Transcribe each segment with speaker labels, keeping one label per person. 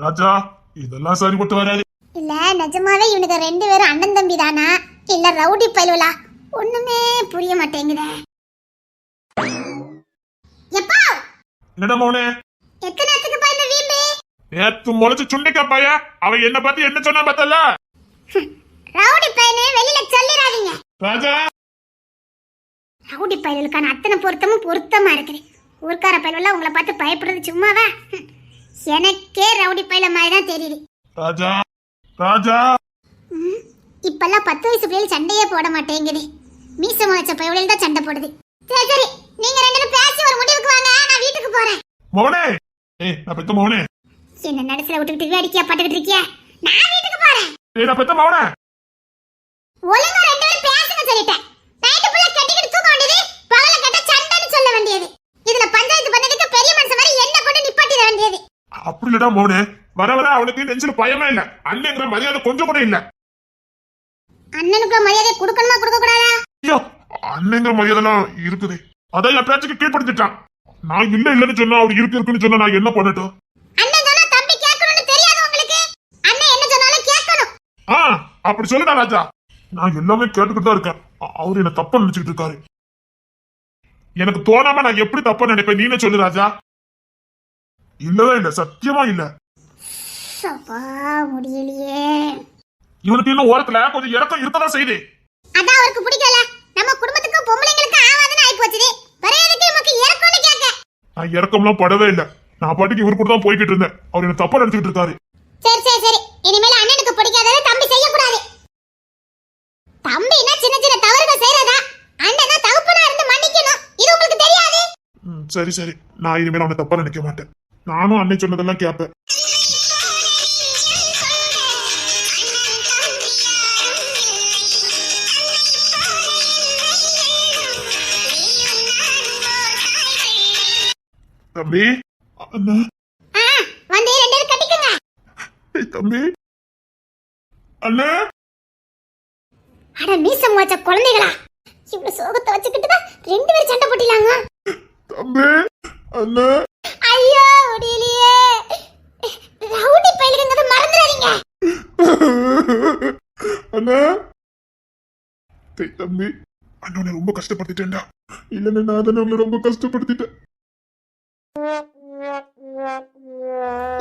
Speaker 1: ராஜா, இதெல்லாம் சரிப்பட்டு வராது.
Speaker 2: இல்ல நிஜமாவே இவனுக்கு ரெண்டு பேரும் அண்ணன் தம்பி தானா இல்ல ரவுடி பயிலுவலா? ஒண்ணுமே புரிய மாட்டேங்குதே. எப்பா
Speaker 1: என்னடா மோனே,
Speaker 2: எத்தனை நேரத்துக்கு பா இந்த வீம்பு?
Speaker 1: நேத்து முளைச்சு சுண்டிக்கா பையா, அவன் என்ன பத்தி என்ன சொன்னா பார்த்தல?
Speaker 2: ரவுடி பையனே வெளியில சொல்லிராதீங்க.
Speaker 1: ராஜா,
Speaker 2: ரவுடி பயிலுக்கான அத்தனை பொருத்தமும் பொருத்தமா இருக்குது. ஊர்க்கார பயிலுவெல்லாம் உங்களை பார்த்து பயப்படுறது சும்மாவா? எனக்கே ரவுடி பயில மாதிரி தான் தெரியுது.
Speaker 1: ராஜா ராஜா,
Speaker 2: இப்பெல்லாம் 10 வயசு பிள்ளைகள் சண்டையே போட மாட்டேங்குது. மீச முளைச்ச பயிலுவல் தான் சண்டை போடுது. சரி சரி, நீங்க ரெண்டு பேரும் பேசி ஒரு முடிவுக்கு வாங்க, நான் வீட்டுக்கு போறேன்.
Speaker 1: மோனே, நான் பெத்த மோனே.
Speaker 2: என்ன நடுசுல விட்டுக்கிட்டு வேடிக்கையா பட்டுக்கிட்டு இருக்கியா? நான் வீட்டுக்கு போறேன்.
Speaker 1: நான் பெத்த மோனே.
Speaker 2: ஒழுங்கா ரெண்டு பேரும் பேசுங்க சொல்லிட்டேன். நைட்டு புள்ள கட்டிக்கிட்டு தூக்க வேண்டியது, பகல கட்ட சண்டைன்னு சொல்ல வேண்டியது. இதுல பஞ்சாயத்து பண்ணதுக்கு பெரிய மனுஷன் மாதிரி என்ன போட்டு நிப்பாட்டிட வேண்டியது.
Speaker 1: அப்படி இல்லடா மோனே, வர வர அவனுக்கு நெஞ்சில பயமே இல்ல. அண்ணங்கிற மரியாதை கொஞ்சம் கூட இல்ல.
Speaker 2: அண்ணனுக்கு மரியாதை கொடுக்கணுமா கொடுக்க கூடாதா?
Speaker 1: ஐயோ, அண்ணங்கிற மரியாதைலாம் இருக்குது. அதான் என் பேச்சுக்கு கீழ்படுத்திட்டான். நான் இல்லன்னு சொன்னா, அவர் இருக்குன்னு சொன்னா நான் என்ன பண்ணட்டும்?
Speaker 2: அண்ணன் சொன்னா தம்பி கேட்கணும்னு தெரியாது உங்களுக்கு? அண்ணன் என்ன சொன்னாலும் கேட்கணும்.
Speaker 1: அப்படி சொல்லுடா ராஜா. நான் எல்லாமே கேட்டுக்கிட்டு தான் இருக்கேன். அவர் என்ன தப்பா நினைச்சுக்கிட்டு இருக்காரு. எனக்கு தோணாம நான் எப்படி தப்பா நினைப்பேன்? நீனே சொல்லு ராஜா. இல்லதான் இல்ல, சத்தியமா இல்ல.
Speaker 2: முடியலையே.
Speaker 1: இவனுக்கு இன்னும் ஓரத்துல கொஞ்சம் இறக்கம் இருக்கதான் செய்யுது.
Speaker 2: அதான் அவருக்கு பிடிக்கல. நம்ம குடும்பத்துக்கு பொம்பளைங்களுக்கு ஆவாதுன்னு ஆயி போச்சுது. பரையதுக்கு நமக்கு இறக்கம்னு கேட்க.
Speaker 1: நான் இறக்கம்லாம் படவே இல்ல. நான் பாட்டுக்கு இவர் கூட தான் போய்கிட்டு இருந்தேன். அவர் என்ன தப்பா நினைச்சுக்கிட்டு இருக்காரு.
Speaker 2: சரி சரி சரி, இனிமேல் அண்ணனுக்கு பிடிக்காததை தம்பி செய்யக்கூடாது. தம்பினா சின்ன சின்ன தவறுகள் செய்யறதா, அண்ணனா தகப்பனா இருந்து மன்னிக்கணும். இது உங்களுக்கு தெரியாது?
Speaker 1: சரி சரி, நான் இனிமேல் அவனை தப்பா நினைக்க மாட்டேன். நானும் அன்னை சொன்னதெல்லாம் கேட்பேன். தம்பி, அண்ணா
Speaker 2: வந்து ரெண்டு பேரும் கட்டிக்கங்க.
Speaker 1: தம்பி, அண்ணா.
Speaker 2: அட மீசம் வச்ச குழந்தைகளா, இவ்வளவு சோகத்தை வச்சுக்கிட்டு தான் ரெண்டு பேரும் சண்டை போட்டிலாங்க.
Speaker 1: தம்பி, அண்ணா.
Speaker 2: ஐயோ முடியலையே. ரவுடி பையலுங்கறத மறந்துடாதீங்க.
Speaker 1: அண்ணா. தம்பி, அண்ணனை ரொம்ப கஷ்டப்படுத்திட்டேன்டா. இல்லன்னு நான் தானே உங்களை ரொம்ப கஷ்டப்படுத்திட்டேன்.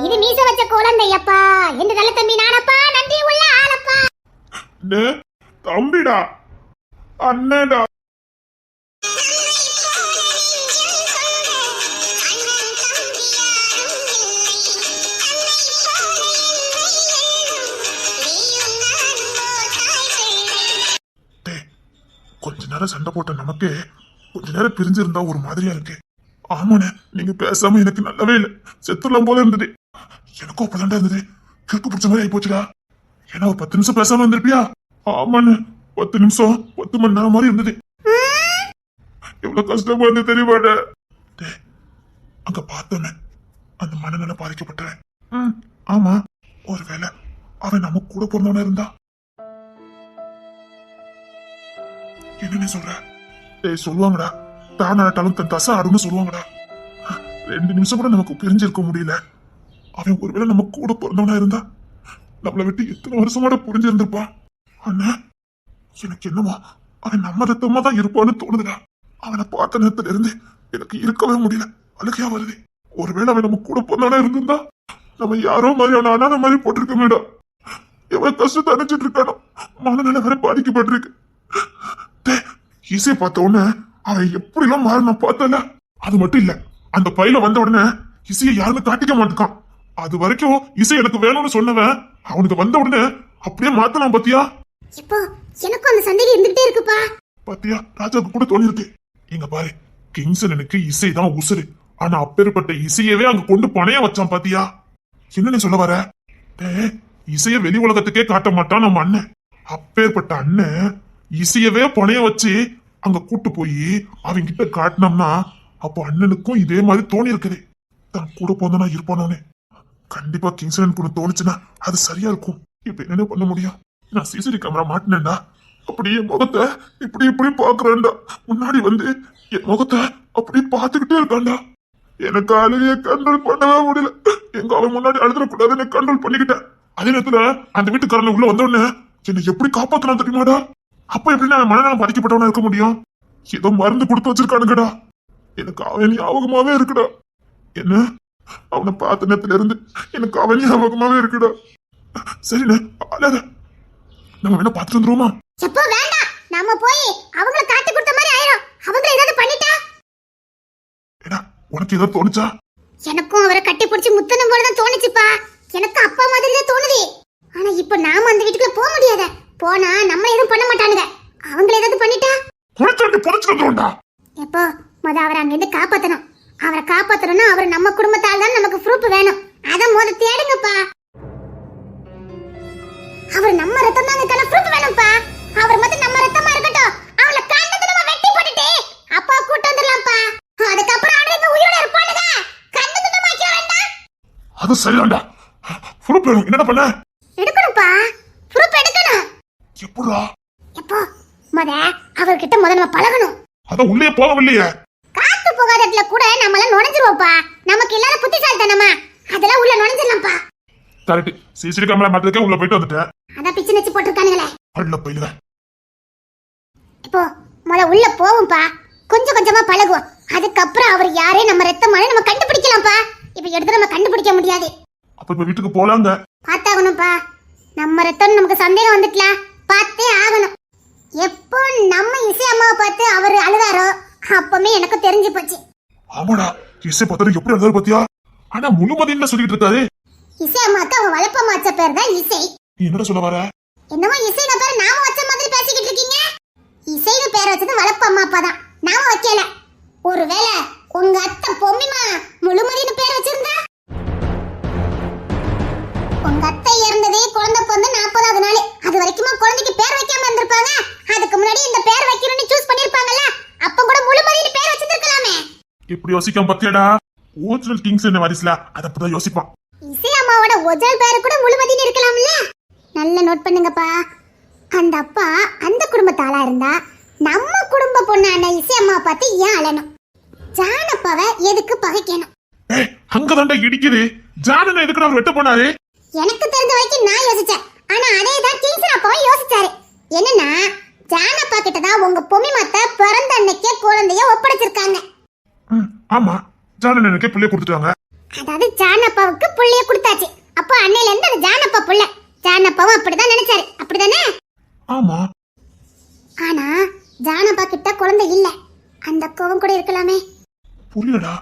Speaker 2: இது மீச வச்ச குழந்தையப்பா, இந்த நல்ல தம்பி நானப்பா, நன்றி உள்ள ஆளப்பா.
Speaker 1: தம்பிடா, அண்ணேடா. கொஞ்ச நேரம் சண்டை போட்ட நமக்கு கொஞ்ச நேரம் பிரிஞ்சிருந்தா ஒரு மாதிரியா இருக்கு. ஆமாண்ணே, நீங்க பேசாம எனக்கு நல்லாவே இல்லை. செத்துலாம் போல இருந்தது. எனக்கும் அப்பதாண்டா இருந்தது. கிறுக்கு பிடிச்ச மாதிரி ஆகி போச்சுடா. ஏன்னா ஒரு 10 நிமிஷம் பேசாம இருந்திருப்பியா? ஆமாண்ணே, 10 நிமிஷம் 10 மணி நேரம் மாதிரி இருந்தது. எவ்வளவு கஷ்டமா இருந்து தெரியுமாட. அங்க பார்த்தோமே அந்த மனநல பாதிக்கப்பட்டவன். ஆமா, ஒருவேளை அவன் நம்ம கூட பிறந்தவனா இருந்தா? என்ன சொல்ற? சொல்லுவாங்கடா, தானாட்டாலும் தன் தசை ஆடுன்னு சொல்லுவாங்கடா. 2 நிமிஷம் கூட நமக்கு பிரிஞ்சிருக்க முடியல. அவன் ஒருவேளை நம்ம கூட பிறந்தவனா இருந்தா நம்மளை விட்டு எத்தனை வருஷமாட புரிஞ்சிருந்திருப்பான். அண்ணா, எனக்கு என்னமோ அவன் நம்ம ரத்தமா தான் இருப்பான்னு தோணுதுடா. அவனை பார்த்த நேரத்துல இருந்து எனக்கு இருக்கவே முடியல. அழுகையா வருது. ஒருவேளை அவன் நம்ம கூட பிறந்தவனா இருந்திருந்தா நம்ம யாரோ மாதிரி அவனை அனாத மாதிரி போட்டிருக்க மேடம். எவன் கஷ்டத்தை அணைச்சிட்டு இருக்கானோ, மனநிலை வேற பாதிக்கப்பட்டிருக்கு. இசையை பார்த்த உடனே அவன் எப்படி எல்லாம் மாறினா பார்த்தல. அது மட்டும் இல்ல, அந்த பையில வந்த உடனே இசையை யாருமே காட்டிக்க மாட்டான். அது வரைக்கும் இசை எனக்கு வேணும்னு சொன்னவன் அவனுக்கு வந்த உடனே அப்படியே மாத்தலாம். பாத்தியா?
Speaker 2: இப்போ எனக்கும் அந்த சந்தேகம் இருந்துட்டே இருக்குப்பா.
Speaker 1: பாத்தியா, ராஜாவுக்கு கூட தோணி இருக்கு. இங்க பாரு, கிங்ஸ்லனுக்கு இசை தான் உசுரு. ஆனா அப்பேற்பட்ட இசையவே அங்க கொண்டு பணைய வச்சான். பாத்தியா என்ன சொல்ல வர? இசைய வெளி உலகத்துக்கே காட்ட மாட்டான் நம்ம அண்ணன். அப்பேற்பட்ட அண்ணன் இசையவே பணைய வச்சு அங்க கூட்டு போய் அவங்க கிட்ட காட்டினோம்னா அப்போ அண்ணனுக்கும் இதே மாதிரி தோணி இருக்குது. தான் கூட போந்தனா இருப்பானே. கண்டிப்பா கிங்ஸ்லன் கூட தோணுச்சுன்னா அது சரியா இருக்கும். இப்ப என்ன பண்ண முடியும்? நான் சிசிடி கேமரா மாட்டினேன்டா. அப்படி என் முகத்தை இப்படி இப்படி பாக்குறேன்டா. முன்னாடி வந்து என் முகத்தை அப்படி பாத்துக்கிட்டே இருக்கான்டா. எனக்கு அழுகைய கண்ட்ரோல் பண்ணவே முடியல. எங்க அவன் முன்னாடி அழுதுறக்கூடாதுன்னு கண்ட்ரோல் பண்ணிக்கிட்டேன். அதே நேரத்துல அந்த வீட்டுக்காரன் உள்ள வந்த உடனே என்னை எப்படி காப்பாத்தலாம் தெரியுமாடா? அப்ப எப்படி நான் மனநலம் பாதிக்கப்பட்டவனா இருக்க முடியும்? ஏதோ மருந்து கொடுத்து வச்சிருக்கானுங்கடா. எனக்கு அவன் ஞாபகமாவே இருக்குடா. என்ன அவனை பார்த்த நேரத்துல இருந்து எனக்கு அவன் ஞாபகமாவே இருக்குடா. சரிண்ணே, அழாத. நம்ம வேணா பார்த்துட்டு வந்துருவோமா?
Speaker 2: எப்போ வேண்டாம், நாம போய் அவங்கள காட்டி கொடுத்த மாதிரி ஆயிரும். அவங்க ஏதாவது பண்ணிட்டா
Speaker 1: ஏடா, உனக்கு ஏதாவது தோணுச்சா?
Speaker 2: எனக்கும் அவரை கட்டி பிடிச்சி முத்தனும் போலதான் தோணுச்சுப்பா. எனக்கு அப்பா மாதிரி தான் தோணுது. ஆனா இப்ப நாம அந்த வீட்டுக்குள்ள போக முடியாத. போனா நம்ம எதுவும் பண்ண மாட்டானுங்க. அவங்கள ஏதாவது பண்ணிட்டா
Speaker 1: குளிச்சு புடிச்சு வந்துருவோம்டா.
Speaker 2: எப்போ அவரை அங்க இருந்து காப்பாத்தணும். அவரை காப்பாத்தணும்னா அவர் நம்ம குடும்பத்தால் தான் நமக்கு ப்ரூஃப் வேணும். அத மொத தேடுங்கப்பா. அவர் நம்ம ரத்தம் தாங்க ப்ரூஃப் வேணும்ப்பா. அவர் மட்டும் நம்ம ரத்தமா இருக்கட்டும். அவளை கண்ணத்துல நம்ம வெட்டி போட்டுட்டு அப்பா கூட்டி வந்துடலாம்ப்பா. அதுக்கப்புறம் அவனுக்கு உயிரோட இருப்பானுங்க. கண்ணத்துல நம்ம வைக்க வேண்டாம்.
Speaker 1: அது சரிதான்டா. ப்ரூஃப் வேணும். என்னடா பண்ண?
Speaker 2: எடுக்கணும்ப்பா. ப்ரூஃப் எடுக்கணும்.
Speaker 1: எப்படா?
Speaker 2: எப்போ அவர்கிட்ட நம்ம பழகணும்.
Speaker 1: அத உள்ளே போகவில்லையே.
Speaker 2: காத்து போகாத இடத்துல கூட நம்மள நுழைஞ்சிருவோம்ப்பா. நமக்கு இல்லாத புத்திசாலித்தனமா அதெல்லாம் உள்ள நுழைஞ்சிடலாம்ப்பா.
Speaker 1: கரெக்ட். சிசிடி கேமரா மாட்டதுக்கு உள்ள போயிட்டு வந்துட்டேன்.
Speaker 2: அத பிச்சு நெச்சி போட்டுருக்கானுங்களே.
Speaker 1: அள்ள போயில.
Speaker 2: இப்போ உள்ள போவோம்ப்பா. கொஞ்சம் கொஞ்சமா பழகுவோம். அதுக்கப்புறம் அவர் யாரே நம்ம ரத்தமான நம்ம கண்டுபிடிக்கலாம்ப்பா. இப்ப எடுத்து நம்ம கண்டுபிடிக்க முடியாது.
Speaker 1: அப்ப இப்ப வீட்டுக்கு போலாங்க.
Speaker 2: பார்த்தாகணும்ப்பா. நம்ம ரத்தம் நமக்கு சந்தேகம் வந்துட்டலாம். பார்த்தே ஆகணும். எப்போ நம்ம இசை அம்மாவை பார்த்து அவர் அழுதாரோ அப்பமே எனக்கு தெரிஞ்சு போச்சு.
Speaker 1: ஆமாடா, இசை பார்த்தா எப்படி அழுதாரு பாத்தியா? ஆனா முழுமதின்னு சொல்லிட்டு இருக்காரு.
Speaker 2: இசை அம்மாக்கு அவங்க வளப்பம்மா வச்ச பேர் தான் இசை.
Speaker 1: நீ என்னடா சொல்ல வர?
Speaker 2: என்னமோ இசைன பேர் நாம வச்ச மாதிரி பேசிக்கிட்டு இருக்கீங்க. இசைன்னு பேர் வச்சது வளப்பம்மா அப்பா தான், நாம வைக்கல. ஒருவேளை உங்க அத்தை பொம்மிமா முழுமதின்னு பேர் வச்சிருந்தா? உங்க அத்தை இறந்ததே குழந்தை பிறந்து 40வது நாள். அது வரைக்குமா குழந்தைக்கு பேர் வைக்காம இருந்திருப்பாங்க? அதுக்கு முன்னாடி இந்த பேர் வைக்கணும்னு சூஸ் பண்ணிருப்பாங்கல்ல. அப்ப கூட முழுமதின்னு பேர் வச்சிருக்கலாமே.
Speaker 1: இப்படி யோசிக்காம பாத்தியாடா? ஒரிஜினல் கிங்ஸ் என்ன வாரிசுல அத அப்பதான் யோசிப்பான்.
Speaker 2: இசை அம்மாவோட ஒரிஜினல் பேர் கூட முழுமதின்னு இருக்கலாம்ல. நல்ல நோட் பண்ணுங்கப்பா. அந்த அப்பா அந்த குடும்பத்தாளா இருந்தா நம்ம குடும்ப பொண்ணான இசை அம்மாவை பார்த்து ஏன் அழணும்? ஜானப்பாவை எதுக்கு பகைக்கணும்?
Speaker 1: ஏய், அங்கதான்டா இடிக்குது. ஜானனை எதுக்கு அவர் வெட்ட போனாரு?
Speaker 2: எனக்கு தெரிஞ்ச வரைக்கும் நான் யோசிச்சேன். ஆனா அதேதான் கிங்ஸ் அப்பாவும் யோசிச்சாரு. என்னன்னா ஜானப்பா கிட்ட தான் உங்க பொம்மி மாத்த பிறந்த அன்னைக்கே குழந்தைய ஒப்படைச்சிருக்காங்க.
Speaker 1: ஆமா, ஜானன் எனக்கு புள்ளைய கொடுத்துட்டாங்க.
Speaker 2: அதாவது ஜானப்பாவுக்கு புள்ளைய கொடுத்தாச்சு. அப்போ அன்னையில இருந்து அது ஜானப்பா புள்ள. ஜானப்பாவும் அப்படிதான் நினைச்சாரு. அப்படிதானே?
Speaker 1: ஆமா.
Speaker 2: ஆனா ஜானப்பா கிட்ட குழந்தை இல்ல. அந்த கோவம் கூட இருக்கலாமே.
Speaker 1: புரியலடா.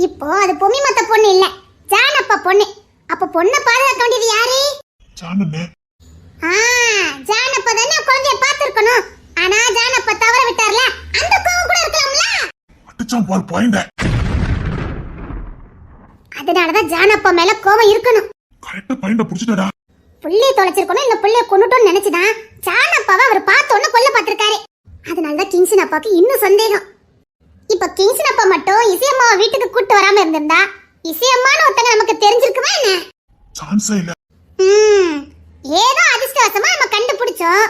Speaker 2: இப்போ அது பொம்மி மாத்த பொண்ணு இல்ல, ஜானப்பா பொண்ணு. அப்ப பொண்ணை பாதுகாக்க வேண்டியது யாரு?
Speaker 1: ஜானனே.
Speaker 2: ஜானப்பா தானே குழந்தைய பாத்துருக்கணும். ஆனா ஜானப்பா தவற விட்டார்ல, அந்த கோவம் கூட இருக்கலாம்ல.
Speaker 1: அடிச்சான் பால் பாயிண்ட.
Speaker 2: அதனாலதான் ஜானப்பா மேல கோவம் இருக்கணும்.
Speaker 1: கரெக்ட்டா பாயிண்ட புடிச்சிட்டடா.
Speaker 2: புள்ளைய தொலைச்சிருக்கணும், இல்ல புள்ளைய கொன்னுட்டோம்னு நினைச்சுதான் ஜானப்பாவை அவர் பார்த்த உடனே கொல்ல பாத்திருக்காரு. அதனாலதான் கிங்ஸன் அப்பாக்கு இன்னும் சந்தேகம். இப்ப கிங்ஸன் அப்பா மட்டும் இசையம்மாவை வீட்டுக்கு கூட்டு வராம இருந்திருந்தா இசையம்மான்னு ஒருத்தங்க நமக்கு தெரிஞ்சிருக்குமா என்ன?
Speaker 1: சான்ஸே இல்ல.
Speaker 2: ஏதோ அதிர்ஷ்டவசமா நம்ம கண்டுபிடிச்சோம்.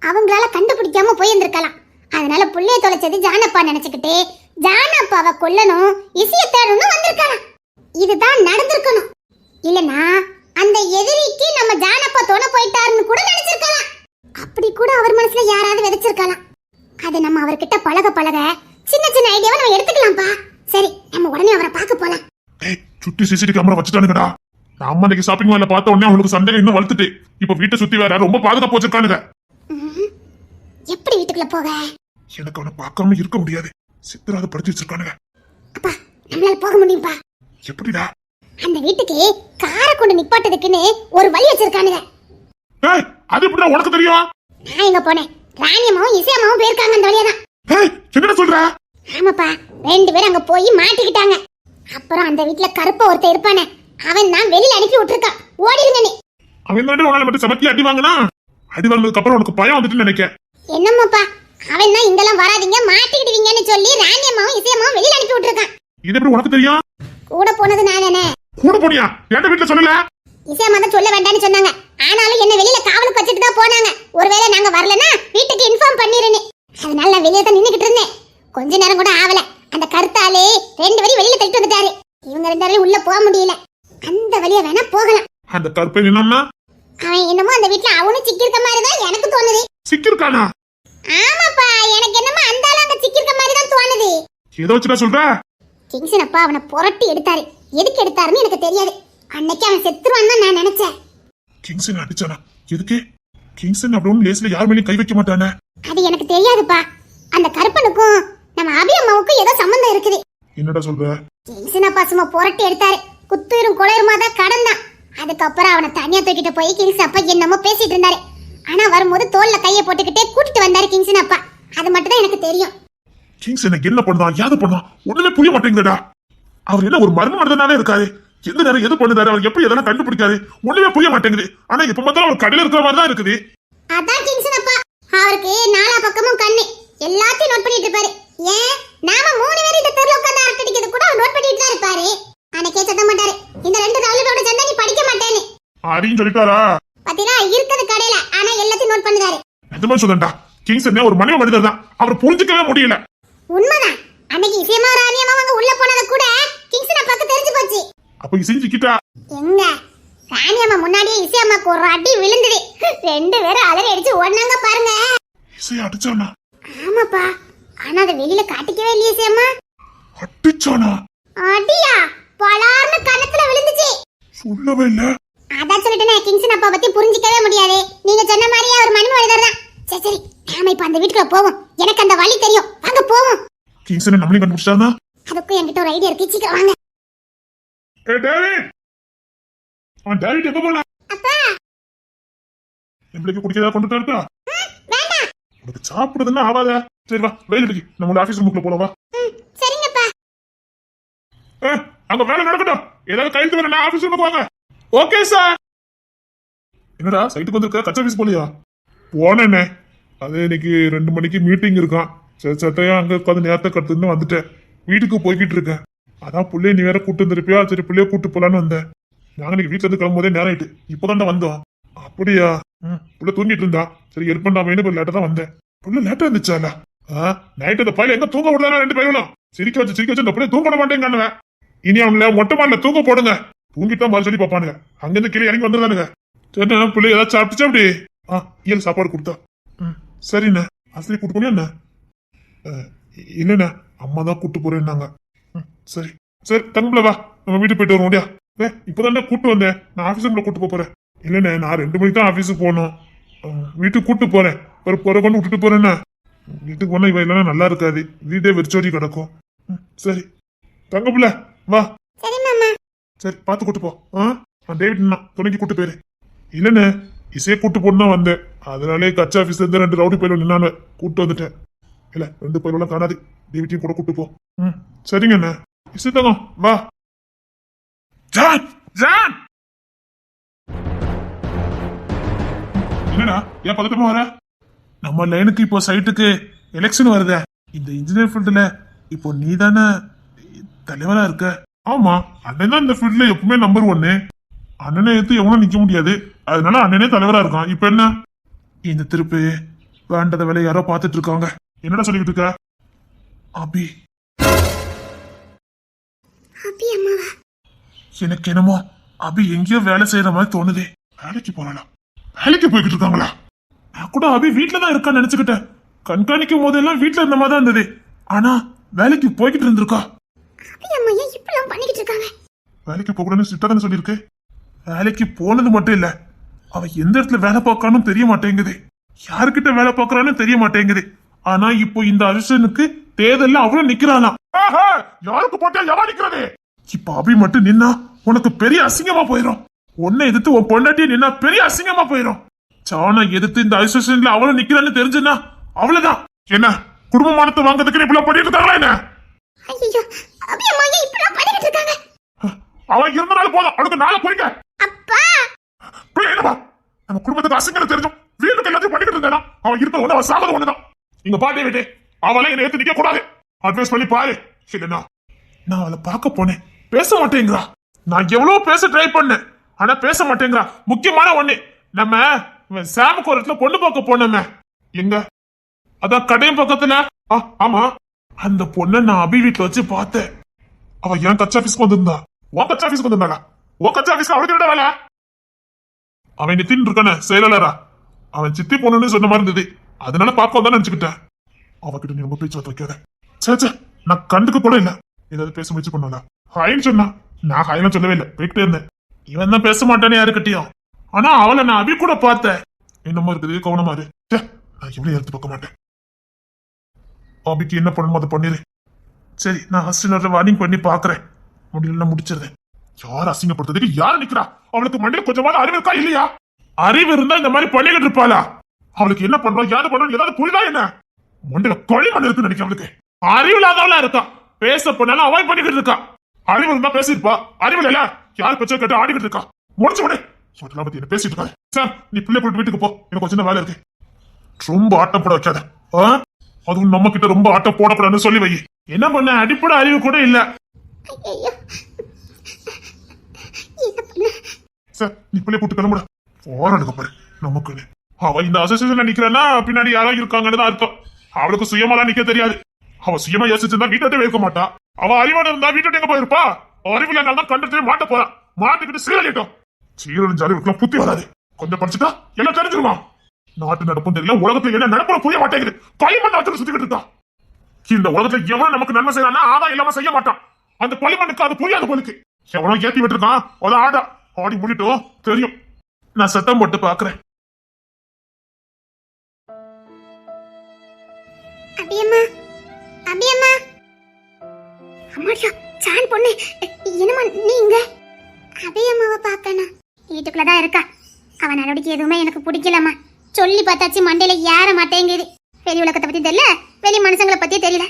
Speaker 2: அவங்களால கண்டுபிடிக்காம போயிருந்திருக்கலாம். அதனால புள்ளைய தொலைச்சது ஜானப்பா நினைச்சுக்கிட்டு ஜானப்பாவை கொல்லணும், இசைய தேடணும்னு வந்திருக்கலாம். இதுதான் நடந்திருக்கணும். இல்லனா அந்த எதிரிக்கு நம்ம ஜானப்பா துணை போயிட்டாருன்னு கூட நினைச்சிருக்கலாம். அப்படி கூட அவர் மனசுல யாராவது விதைச்சிருக்கலாம். அது நம்ம அவர்கிட்ட பழக பழக சின்ன சின்ன ஐடியாவை நம்ம எடுத்துக்கலாம்ப்பா. சரி, நம்ம உடனே அவரை பார்க்க போலாம்.
Speaker 1: ஏய், சுத்தி சிசிடி கேமரா வச்சுட்டானுங்கடா. நம்ம அன்னைக்கு ஷாப்பிங் மால்ல பார்த்த உடனே அவங்களுக்கு சந்தேகம் இன்னும் வளர்த்துட்டு இப்ப வீட்டை சுத்தி வேற ரொம்ப பாதுகாப்பு வச்சிருக்கானுங்க.
Speaker 2: எப்படி வீட்டுக்குள்ள போக?
Speaker 1: எனக்கு அவனை பார்க்காம இருக்க முடியாது. சித்திராத படிச்சு வச்சிருக்கானுங்க.
Speaker 2: அப்பா, நம்மளால போக முடியும்பா.
Speaker 1: எப்படிடா?
Speaker 2: அந்த வீட்டுக்கு காரை கொண்டு நிப்பாட்டதுக்குன்னு ஒரு வழி வச்சிருக்கானுங்க.
Speaker 1: ஏய், அது எப்படிடா உனக்கு தெரியும்?
Speaker 2: நான் எங்க போனேன்? ராணியம்மாவும் இசையம்மாவும் போயிருக்காங்க அந்த வழியா தான்.
Speaker 1: ஏய், என்னடா சொல்ற?
Speaker 2: ஆமாப்பா, 2 பேரும் அங்க போய் மாட்டிக்கிட்டாங்க. அப்புறம் அந்த வீட்டுல கருப்பா ஒருத்தர் இருப்பானே, அவன் தான் வெளியில அனுப்பி விட்டுருக்கான். ஓடிடுங்க நீ.
Speaker 1: அவன் தான் உன்னால மட்டும் சமத்தி அடி வாங்கினா. அடி வாங்கினதுக்கு அப்புறம் உனக்கு பயம் வந்துட்டு நினைக்க.
Speaker 2: என்னம்மாப்பா, அவன் தான் இங்கெல்லாம் வராதீங்க மாட்டிக்கிடுவீங்கன்னு சொல்லி ராணியம்மாவும் இசையம்மாவும் வெளியில அனுப்பி விட்டுருக்கான்.
Speaker 1: இது எப்படி உனக்கு தெரியும்?
Speaker 2: கூட போனது நானே.
Speaker 1: கூட போனியா? எந்த வீட்டுல சொல்லல?
Speaker 2: இசையம்மா தான் சொல்ல வேண்டாம்னு சொன்னாங்க. ஆனாலும் என்ன வெளியில காவலுக்கு வச்சுட்டு தான் போனாங்க. ஒருவேளை நாங்க வரலன்னா வீட்டுக்கு இன்ஃபார்ம் பண்ணிருன்னு. அதனால நான் வெளியே தான் நின்னுக்கிட்டு இருந்தேன். கொஞ்ச நேரம் கூட ஆவல, அந்த கருத்தாலே 2 வரி வெளியில தள்ளிட்டு வந்துட்டாரு.
Speaker 1: அந்த கருப்பை என்னன்னா
Speaker 2: அவன் என்னமோ அந்த வீட்ல அவனும் சிக்கிருக்க மாதிரி தான் எனக்கு தோணுது.
Speaker 1: சிக்கிருக்கானா?
Speaker 2: ஆமாப்பா, எனக்கு என்னமோ அந்த ஆளு அங்க சிக்கிருக்க மாதிரி தான் தோணுது.
Speaker 1: ஏதோ வச்சுடா சொல்ற?
Speaker 2: கிங்சன் அப்பா அவனை புரட்டி எடுத்தாரு. எதுக்கு எடுத்தாருன்னு எனக்கு தெரியாது. அன்னைக்கு அவன் செத்துருவான்னு தான் நான் நினைச்சேன்.
Speaker 1: கிங்சன் அடிச்சானா? எதுக்கு? கிங்சன் அப்படின்னு லேஸ்ல யார் மேலேயும் கை வைக்க மாட்டானே.
Speaker 2: அது எனக்கு தெரியாதுப்பா. அந்த கருப்பனுக்கும் நம்ம அபி அம்மாவுக்கும் ஏதோ சம்பந்தம் இருக்குது.
Speaker 1: என்னடா சொல்ற?
Speaker 2: கிங்சன் அப்பா சும்மா புரட்டி எடுத்தாரு. குத்துயிரும் குளையுமா தான் கடந்தான். அதுக்கப்புறம் அவனை தனியா தூக்கிட்டு போய் கிங்சன் அப்பா என்னமோ பேசிட்டு இருந்தாரு. ஆனா வரும்போது தோல்ல கைய போட்டுக்கிட்டே கூட்டிட்டு வந்தாரு கிங்சன் அப்பா. அது மட்டும் தான் எனக்கு தெரியும்.
Speaker 1: கிங்சன் என்ன பண்ணான், யாது பண்ணான் ஒண்ணுமே புரிய மாட்டேங்குதுடா. அவர் என்ன ஒரு மர்ம மனிதனாலே இருக்காரு. எந்த நேரம் எது பண்ணுறாரு, அவர் எப்படி எதெல்லாம் கண்டுபிடிக்காரு ஒண்ணுமே புரிய மாட்டேங்குது. ஆனா இப்ப பார்த்தாலும் அவர் கடையில இருக்கிற மாதிரி தான் இருக்குது.
Speaker 2: அதான் கிங்சன் அப்பா, அவருக்கு நாலா பக்கமும் கண்ணு, எல்லாத்தையும் நோட் பண்ணிட்டு இருப்பாரு. ஏன் நாம 3 பேர் இந்த தெருல உட்கார்ந்து அரட்டை அடிக்கிறது கூட அவர் நோட் பண்ணிட்டு தான் இருப்பாரு. அன்னைக்கே சொல்ல மாட்டாரு, இந்த 2 ரவுலரோட சண்டை நீ படிக்க மாட்டேன்னு.
Speaker 1: அப்படின்னு சொல்லிட்டாரா?
Speaker 2: பாத்தீங்களா, இருக்குது கடையில, ஆனா எல்லாத்தையும் நோட் பண்ணுறாரு.
Speaker 1: நிஜமா சொல்றேன்டா, கிங்சன் ஒரு மனித மனிதர் தான். அவர் புரிஞ்சுக்கவே முடியல.
Speaker 2: உண்மைதான். அன்னைக்கு இசையமா ராணியம்மா அவங்க உள்ள போனத கூட கிங்சன் அப்பாக்கு தெரிஞ்சு போச்சு.
Speaker 1: அப்ப இசைஞ்சிக்கிட்டா
Speaker 2: எங்க ராணியம்மா முன்னாடியே இசையம்மாக்கு ஒரு அடி விழுந்தது. 2 பேரும் அலறி அடிச்சு ஓடுனாங்க பாருங்க.
Speaker 1: இசை அடிச்சானா?
Speaker 2: ஆமாப்பா, ஆனா அதை வெளியில காட்டிக்கவே இல்லையே இசையம்மா.
Speaker 1: அடிச்சானா?
Speaker 2: அடியா பலார்னு கணத்துல விழுந்துச்சு.
Speaker 1: சொல்லவே இல்ல.
Speaker 2: அதான் சொல்லிட்டேனே, கிங்சன் அப்பா பத்தி புரிஞ்சிக்கவே முடியாது. நீங்க சொன்ன மாதிரியே ஒரு மனித மனிதர் தான். சரி சரி, நாம இப்ப அந்த வீட்டுக்குள்ள போவோம். எனக்கு அந்த வழி தெரியும், வாங்க போவோம்.
Speaker 1: கிங்சன் நம்மளையும் கண்டுபிடிச்சானா?
Speaker 2: அதுக்கும் என்கிட்ட ஒரு ஐடியா இருக்கு, சீக்கிரம் வாங்க.
Speaker 1: ஏ டேவிட், அவன் டேவிட் எங்க போனா?
Speaker 2: அப்பா
Speaker 1: நம்மளுக்கு குடிக்கிறதா கொண்டு இருக்கா?
Speaker 2: வேண்டாம்.
Speaker 1: உனக்கு சாப்பிடுறதுன்னா ஆவாத. சரி வா, வெயில் அடிக்கு, நம்ம ஆபீஸ் ரூமுக்குள்ள போலாம் வா.
Speaker 2: சரிங்கப்பா.
Speaker 1: அங்க வேலை நடக்கட்டும். ஏதாவது கைது வர நான் ஆபீஸ் ரூமுக்கு வாங்க. Okay sir. என்னடா சைட்டுக்கு வந்திருக்க? கச்சா ஆபீஸ் போலியா? போனேண்ணே, அது இன்னைக்கு 2 மணிக்கு மீட்டிங் இருக்கான். சரி சட்டையா அங்க உட்காந்து நேரத்தை கட்டுன்னு வந்துட்டேன். வீட்டுக்கு போய்கிட்டு இருக்கேன். அதான் புள்ளைய நீ வேற கூட்டு வந்துருப்பியா, சரி புள்ளைய கூட்டு போலான்னு வந்தேன். நாங்க இன்னைக்கு வீட்டுல இருந்து கிளம்பும்போதே நேரம் ஆயிட்டு. இப்பதான் வந்தோம். அப்படியா? புள்ள தூங்கிட்டு இருந்தா, சரி ஹெல்ப் பண்ணாமேனு இப்ப லேட்டா தான் வந்தேன். புள்ள லேட்டா இருந்துச்சால? நைட்டு அந்த பையன் எங்க தூங்க விடலாம்? 2 பையனும் சிரிக்க வச்சு அந்த புள்ளைய தூங்க விட மாட்டேங்க. இனி அவங்கள மொட்டை மாடல தூங்க போடுங்க. தூங்கிட்டா மாதிரி சொல்லி பாப்பானுங்க. அங்கிருந்து கீழே இறங்கி வந்துருந்தானுங்க. சரி பிள்ளை ஏதாவது சாப்பிட்டுச்சா? அப்படி இயல் சாப்பாடு கொடுத்தா. சரிண்ணே. அசலி கூட்டு போனியா என்ன? இல்லண்ணே, அம்மா தான் கூட்டு போறேன்னாங்க. சரி சரி தங்கம்ல வா, நம்ம வீட்டுக்கு போயிட்டு வரோம். முடியா இப்பதான் கூட்டு வந்தேன். நான் ஆபீஸ் ரூம்ல கூட்டு போறேன். இல்லண்ணே, நான் 2 மணிக்கு தான் ஆபீஸுக்கு போகணும். வீட்டுக்கு கூட்டு போறேன். ஒரு பொறை கொண்டு விட்டுட்டு போறேன்னா வீட்டுக்கு போனா இவ இல்லைன்னா நல்லா இருக்காது. வீட்டே வெறிச்சோடி கிடக்கும். சரி தங்கப்புல வா.
Speaker 2: சரி மாமா.
Speaker 1: சரி பார்த்து கூட்டு போ. டேவிட் துணைக்கு கூட்டு போயிரு. இல்லண்ணே, இசையை கூட்டு போட்டு தான் வந்தேன். அதனாலே கச்சா ஆபீஸ்ல இருந்து 2 ரவுடி பயிலும் நின்னானு கூட்டு வந்துட்டேன். இல்ல 2 பயிலும் காணாது. டேவிட்டையும் கூட கூட்டு போ. சரிங்க அண்ணா. இசை தங்கம் வா. ஜான் ஜான், என்னடா ஏன் பதட்டமா வர? நம்ம லைனுக்கு இப்போ சைட்டுக்கு எலெக்ஷன் வருத. இந்த இன்ஜினியர் ஃபீல்டுல இப்போ நீ தானே தலைவரா இருக்க? ஆமா, அண்ணன் தான் இந்த ஃபீல்ட்ல எப்பவுமே நம்பர் 1. அண்ணனை எடுத்து எவனும் நிக்க முடியாது. அதனால அண்ணனே தலைவரா இருக்கான். இப்ப என்ன இந்த திருப்பு வேண்டத வேலை யாரோ பாத்துட்டு இருக்காங்க. என்னடா சொல்லிட்டு இருக்க? அபி
Speaker 2: அபி அம்மாவா?
Speaker 1: எனக்கு என்னமோ அபி எங்கேயோ வேலை செய்யற மாதிரி தோணுதே. வேலைக்கு போறாளா? வேலைக்கு போய்கிட்டு இருக்காங்களா? நான் கூட அபி வீட்டுல தான் இருக்கான்னு நினைச்சுக்கிட்டேன். கண்காணிக்கும் போதெல்லாம் வீட்டுல இருந்த மாதிரி தான் இருந்தது. ஆனா வேலைக்கு போய்கிட்டு இருந்திருக்கா.
Speaker 2: அபி அம்மா ஏன் இப்படிலாம் பண்ணிக்கிட்டு இருக்காங்க?
Speaker 1: வேலைக்கு போகக்கூடாதுன்னு சிட்டா தானே சொல்லியிருக்கு. வேலைக்கு போனது மட்டும் இல்ல, அவ எந்த இடத்துல வேலை பார்க்கறான்னு தெரிய மாட்டேங்குது. யாருக்கிட்ட வேலை பார்க்கறான்னு தெரிய மாட்டேங்குது. ஆனா இப்போ இந்த அரிசனுக்கு தேர்தல்ல அவளும் நிக்கிறாளாம். யாருக்கு போட்டா யாரா நிக்கிறது? இப்ப அபி மட்டும் நின்னா உனக்கு பெரிய அசிங்கமா போயிடும். உன்னை எதிர்த்து உன் பொண்டாட்டிய நின்னா பெரிய அசிங்கமா போயிடும். சாணா எதிர்த்து இந்த அசோசியேஷன்ல அவளும் நிக்கிறான்னு தெரிஞ்சுன்னா அவ்வளவுதான். என்ன குடும்பமானத்தை வாங்கறதுக்கு இப்படி பண்ணிட்டு இருக்காங்களா என்ன?
Speaker 2: ஐயோ, அபி அம்மா ஏன் இப்படிலாம் பண்ணிக்கிட்டு இருக்காங்க?
Speaker 1: அவன் இருந்தனால போதும், அடுத்த நாளை போயிங்க.
Speaker 2: அப்பா
Speaker 1: என்னப்பா நம்ம குடும்பத்துக்கு அசிங்கம் தெரிஞ்சும் வீட்டுக்கு எல்லாத்தையும் பண்ணிக்கிட்டு இருந்தா அவன் இருக்க ஒண்ணு, அவன் சாமது ஒண்ணுதான். இங்க பாட்டே விட்டு அவளை என்னை ஏத்து நிக்க கூடாது. அட்வைஸ் பண்ணி பாரு. இல்லைன்னா நான் அவளை பார்க்க போனேன், பேச மாட்டேங்கிறா. நான் எவ்வளவு பேச ட்ரை பண்ணேன், ஆனா பேச மாட்டேங்கிறா. முக்கியமான ஒண்ணு, நம்ம சாமுக்கு ஒரு இடத்துல பொண்ணு பார்க்க போனோமே. எங்க? அதான் கடையும் பக்கத்துல. ஆமா, அந்த பொண்ணை நான் அபி வீட்டுல வச்சு பார்த்தேன். அவ ஏன் கட்சி ஆபீஸ்க்கு வந்திருந்தா? உன் கட்சி ஆபீஸ்க்கு வந்திருந்தாளா? உன் கட்சி ஆபீஸ்க்கு அவளுக்கு என்ன வேலை? அவன் நித்தின் இருக்கானே செயலாளரா, அவன் சித்தி பொண்ணுன்னு சொன்ன மாதிரி இருந்தது. அதனால பாக்க வந்தா நினைச்சுக்கிட்டேன். அவகிட்ட நீ ரொம்ப பேச்சு வைக்காத. சேச்சே, நான் கண்டுக்க கூட இல்ல. ஏதாவது பேச முயற்சி பண்ணல. ஹாய்ன்னு சொன்னா, நான் ஹாய்லாம் சொல்லவே இல்லை, போயிட்டே இருந்தேன். இவன் தான் பேச மாட்டானே யாருக்கிட்டையும். ஆனா அவளை நான் அபி கூட பார்த்தேன். என்னமா இருக்குது, கவனமா இரு. நான் எவ்வளவு எடுத்து பார்க்க மாட்டேன். அபிக்கு என்ன பண்ணணுமோ அதை பண்ணிடு. சரி, நான் ஹஸ்டினரை வார்னிங் பண்ணி பாக்குறேன். முடியல முடிச்சிருந்தேன். யார் அசிங்கப்படுத்துறதுக்கு யார் நிக்கிறா? அவளுக்கு மண்டியில கொஞ்சமாவது அறிவு இருக்கா இல்லையா? அறிவு இருந்தா இந்த மாதிரி பண்ணிக்கிட்டு இருப்பாளா? அவளுக்கு என்ன பண்றோம், யாரு பண்றோம், ஏதாவது புரியுதா என்ன? மண்டியில கொலை பண்ண இருக்குன்னு நினைக்கிறேன். அவளுக்கு அறிவு இல்லாதவளா இருக்கா. பேச பண்ணாலும் அவாய்ட் பண்ணிக்கிட்டு இருக்கா. அறிவு இருந்தா பேசிருப்பா, அறிவு இல்ல யார் பச்சை கட்டு ஆடிக்கிட்டு இருக்கா. முடிச்சு விடு. இதெல்லாம் பத்தி என்ன பேசிட்டு இருக்காரு. சார், நீ பிள்ளை கூட்டு வீட்டுக்கு போ, எனக்கு கொஞ்சம் சின்ன வேலை இருக்கு. ரொம்ப ஆட்டம் போட வைக்காத. அதுவும் நம்ம கிட்ட ரொம்ப ஆட்டம் போடக்கூடாதுன்னு சொல்லி வை. என்ன பண்ண, அடிப்படை அறிவு கூட இல்ல. சார், நீ பிள்ளை கூட்டு கிளம்புட. போராடுங்க பாரு நமக்கு. அவ இந்த அசோசியேஷன்ல நிக்கிறன்னா பின்னாடி யாரோ இருக்காங்கன்னு தான் அர்த்தம். அவளுக்கு சுயமாலாம் நிக்க தெரியாது. அவ சுயமா யோசிச்சிருந்தா வீட்டை வைக்க மாட்டா. அவ அறிவான இருந்தா வீட்டை எங்க போயிருப்பா? அறிவில தான் கண்டே மாட்ட போறா. மாட்டுக்கிட்டு சீரழிட்டோம். சீரழிஞ்சாலும் இவருக்குலாம் புத்தி வராது. கொஞ்சம் படிச்சுட்டா எல்லாம் தெரிஞ்சிருமா? நாட்டு நடப்பும் தெரியல, உலகத்துல என்ன நடப்பும் புரிய மாட்டேங்குது. களிமண் வச்சு சுத்திக்கிட்டு இருக்கா. இந்த உலகத்துல எவனும் நமக்கு நன்மை செய்யறான்னா ஆதா இல்லாம செய்ய மாட்டான். அந்த களிமண்ணுக்கு அது புரியாது போலுக்கு. எவனோ ஏத்தி விட்டுருக்கான், அது ஆடா. ஆடி முடிட்டோம் தெரியும். நான் சத்தம் போட்டு பாக்குறேன்.
Speaker 2: அபியம்மா, அபியம்மா. அம்மாடியா, சான் பொண்ணு, என்னம்மா நீங்க? அபியம்மாவை பார்க்கணும். வீட்டுக்குள்ளதான் இருக்கா. அவன் நடவடிக்கை எதுவுமே எனக்கு பிடிக்கலம்மா. சொல்லி பார்த்தாச்சு, மண்டையில ஏற மாட்டேங்குது. வெளி உலகத்தை பத்தி தெரியல, வெளி மனுஷங்களை பத்தி தெரியல.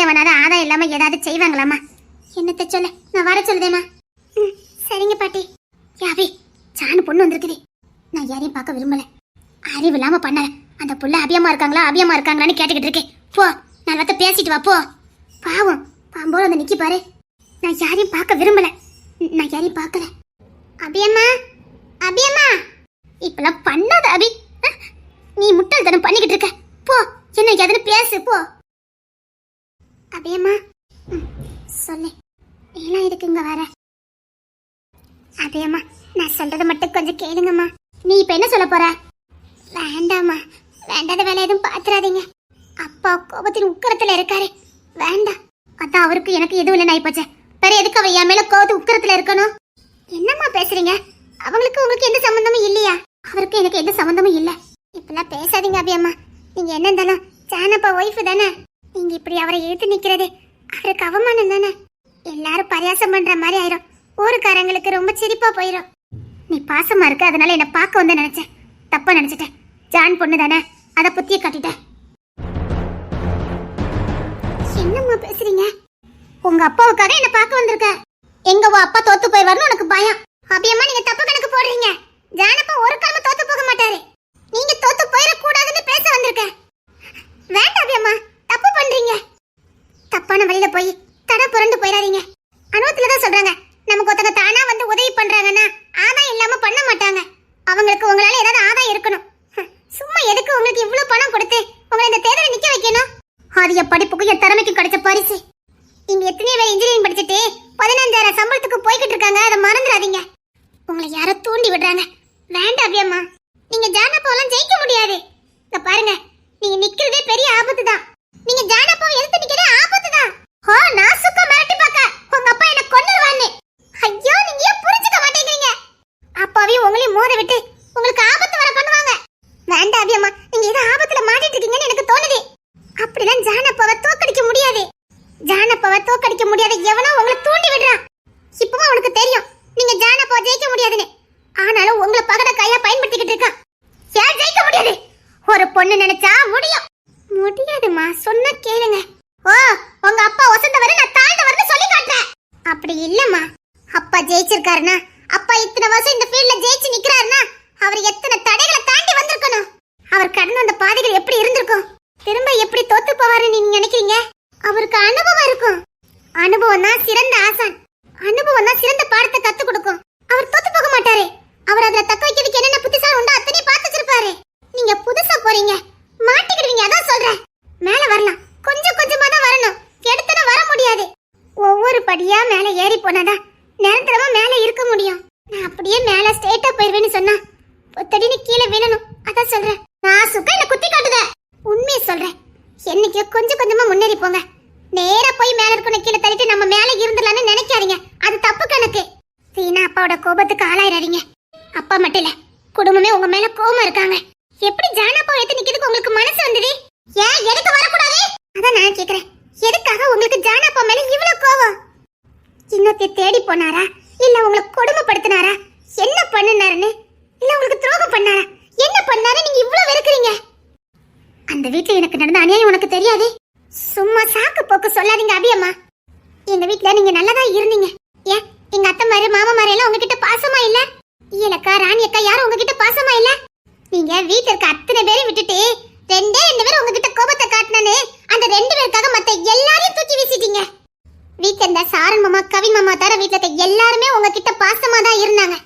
Speaker 2: எவனாவது ஆதாயம் இல்லாம ஏதாவது செய்வாங்களாம்மா? என்னத்த சொல்ல, நான் வர சொல்லுதேம்மா. சரிங்க பாட்டி. யாவி, சாணு பொண்ணு வந்திருக்குது. நான் யாரையும் பார்க்க விரும்பல. அறிவு இல்லாம பண்ணல. அந்த புள்ள அபியமா இருக்காங்களா, அபியமா இருக்காங்களான்னு கேட்டுக்கிட்டு இருக்கேன். போ, நான் வத்த பேசிட்டு வா. போ. பாவம், பாம்போட வந்து நிக்கி பாரு. நான் யாரையும் பார்க்க விரும்பல. நான் யாரையும் பார்க்கல. அபியம்மா, அபியம்மா. இப்பெல்லாம் பண்ணாத அபி. நீ முட்டாள்தனம் பண்ணிக்கிட்டு இருக்க. போ, என்ன எதுன்னு பேசு. போ. அபியம்மா, சொல்லு. நீலாம் இதுக்கு இங்க வர? அபியம்மா, நான் சொல்றத மட்டும் கொஞ்சம் கேளுங்கம்மா. நீ இப்ப என்ன சொல்ல போற? வேண்டாம்மா, வேண்டாத வேலை எதுவும் பாத்துறாதீங்க. அப்பா கோபத்தின் உக்கரத்துல இருக்காரு. வேண்டாம். அதான் அவருக்கு எனக்கு எதுவும் இல்லை நாய்ப்பச்ச. வேற எதுக்கு அவ என் மேல கோபத்து உக்கரத்துல இருக்கணும்? என்னம்மா பேசுறீங்க? அவங்களுக்கு உங்களுக்கு எந்த சம்பந்தமும் இல்லையா? அவருக்கு எனக்கு எந்த சம்பந்தமும் இல்ல. இப்பெல்லாம் பேசாதீங்க அபியம்மா. நீங்க என்ன இருந்தாலும் ஜானப்பா ஒய்ஃப் தானே. நீங்க இப்படி அவரை இழுத்து நிக்கிறது அவருக்கு அவமானம் தானே. எல்லாரும் பரியாசம் பண்ற மாதிரி ஆயிரும். ஊருக்காரங்களுக்கு ரொம்ப சிரிப்பா போயிரும். நீ பாசமா இருக்க, அதனால என்ன பார்க்க வந்து நினைச்சேன். தப்பா நினைச்சிட்டேன். ஜான் பொண்ணு தானே, அத புத்திய காட்டிட்டேன். என்னம்மா பேசுறீங்க? உங்க அப்பாவுக்காக என்ன பார்க்க வந்திருக்க. எங்க உன் அப்பா தோத்து போயிடுவார்னு உனக்கு பயம். அபியம்மா, நீங்க தப்பு கணக்கு போடுறீங்க. ஜானப்பா ஒரு காலமும் தோத்து போக மாட்டாரு. நீங்க தோத்து போயிட கூடாதுன்னு பேச வந்திருக்க. வேண்டாம் அபியம்மா, தப்பு பண்றீங்க. தப்பான வழியில போய் தட புரண்டு போயிடாதீங்க. அனுபவத்துலதான் சொல்றாங்க, நமக்கு ஒருத்தங்க தானா வந்து உதவி பண்றாங்கன்னா ஆதாயம் இல்லாம பண்ண மாட்டாங்க. அவங்களுக்கு உங்களால ஏதாவது ஆதாயம் இருக்கணும். சும்மா எதுக்கு உங்களுக்கு இவ்வளவு பணம் கொடுத்து உங்களை இந்த தேர்தலை நிக்க வைக்கணும்? அது என் படிப்புக்கும் என் திறமைக்கும் கிடைச்ச பரிசு. நீங்க எத்தனையோ பேர் இன்ஜினியரிங் படிச்சுட்டு 15,000 சம்பளத்துக்கு போய்கிட்டு இருக்காங்க. அதை மறந்துடாதீங்க. உங்களை யாரோ தூண்டி விடுறாங்க. வேண்டாம் அபியம்மா, நீங்க ஜானப்பாவெல்லாம் ஜெயிக்க முடியாது. இங்க பாருங்க, நீங்க நிக்கிறதே பெரிய ஆபத்து தான். நீங்க ஜானப்பாவை எதிர்த்து நிக்கிறதே ஆபத்து தான். நான் சுக்க மிரட்டி பார்க்க உங்க அப்பா என்ன கொன்னுருவான்னு. ஐயோ, நீங்க ஏன் புரிஞ்சுக்க மாட்டேங்கிறீங்க? அப்பாவையும் உங்களையும் மோத விட்டு உங்களுக்கு ஆபத்து வர பண்ணுவாங்க. வேண்டாம் அபியம்மா, நீங்க ஏதோ ஆபத்துல மாட்டிட்டு இருக்கீங்கன்னு எனக்கு தோணுது. அப்படிதான் ஜானப்பாவை தோக்கடிக்க முடியாது. ஜானப்பாவை தோக்கடிக்க முடியாத எவனோ உங்களை தூண்டி விடுறான். இப்பவும் அவனுக்கு தெரியும் நீங்க ஜானப்பாவை ஜெயிக்க முடியாதுன்னு. ஆனாலும் உங்களை பகட கையா பயன்படுத்திக்கிட்டு இருக்கான். ஏன் ஜெயிக்க முடியாது? ஒரு பொண்ணு நினைச்சா முடியும். முடியாதுமா, சொன்ன கேளுங்க. உங்க அப்பா வசந்தவரை நான் தாழ்ந்தவர்னு சொல்லி காட்டுறேன். அப்படி இல்லம்மா, அப்பா ஜெயிச்சிருக்காருன்னா, அப்பா இத்தனை வருஷம் இந்த ஃபீல்ட்ல ஜெயிச்சு நிக்கிறாருன்னா அவர் எத்தனை தடைகளை தாண்டி வந்திருக்கணும். அவர் கடந்து வந்த பாதைகள் எப்படி இருந்திருக்கும்? திரும்ப எப்படி தோத்து போவாருன்னு நீங்க நினைக்கிறீங்க? அவருக்கு அனுபவம் இருக்கும். அனுபவம் தான் சிறந்த ஆசான். அனுபவம் தான் சிறந்த பாடத்தை கத்து கொடுக்கும். அவர் தோத்து போக மாட்டாரு. அவர் அதுல தக்க வைக்கிறதுக்கு என்னென்ன புத்திசாலி உண்டோ அத்தனை பார்த்து வச்சிருப்பாரு. நீங்க புதுசா போறீங்க, மாட்டிக்கிடுவீங்க. அதான் சொல்றேன். மேல வரலாம், கொஞ்சம் கொஞ்சமா தான் வரணும். எடுத்துன வர முடியாது. ஒவ்வொரு படியா மேல ஏறி போனாதான் நிரந்தரமா மேல இருக்க முடியும். நான் அப்படியே மேல ஸ்ட்ரெயிட்டா போயிருவேன்னு சொன்னா என்னைக்கு கொஞ்சம் கொஞ்சமா முன்னேறி போங்க. நேரா போய் மேல இருக்கணும் கீழே தள்ளிட்டு நம்ம மேல இருந்துடலாம்னு நினைக்காதீங்க. அது தப்பு கணக்கு. சீனா அப்பாவோட கோபத்துக்கு ஆளாயிராதீங்க. அப்பா மட்டும் இல்ல, குடும்பமே உங்க மேல கோபமா இருக்காங்க. எப்படி ஜானப்பா எடுத்து நிக்கிறதுக்கு உங்களுக்கு மனசு வந்தது? ஏன் எதுக்கு வரக்கூடாது? அதான் நான் கேக்குறேன், எதுக்காக உங்களுக்கு ஜானப்பா மேல இவ்வளவு கோபம்? இன்னொருத்தைய தேடி போனாரா, இல்ல உங்களை கொடுமைப்படுத்தினாரா, என்ன பண்ணினாருன்னு, இல்ல உங்களுக்கு துரோகம் பண்ணாரா, என்ன பண்ணாரு நீங்க இவ்வளவு வெறுக்கிறீங்க? அந்த வீட்டுல எனக்கு நடந்த அநியாயம் உனக்கு தெரியாது. சும்மா சாக்கு போக்கு சொல்லாதீங்க அபியம்மா. எங்க வீட்டுல நீங்க நல்லதா இருந்தீங்க. ஏன் எங்க அத்தை மாதிரி மாமா மாதிரி எல்லாம் உங்ககிட்ட பாசமா இல்ல? ஈலக்கா ராணி அக்கா யாரும் உங்ககிட்ட பாசமா இல்ல? நீங்க வீட்டுல இருக்க அத்தனை பேரையும் விட்டுட்டு ரெண்டு பேரும் உங்ககிட்ட கோபத்தை காட்டினு அந்த 2 பேருக்காக மத்த எல்லாரையும் தூக்கி வீசிட்டீங்க. வீட்டுல இருந்த சாரன் மாமா கவின் மாமா தர வீட்டுல இருக்க எல்லாருமே உங்ககிட்ட பாசமா தான் இருந்தாங்க.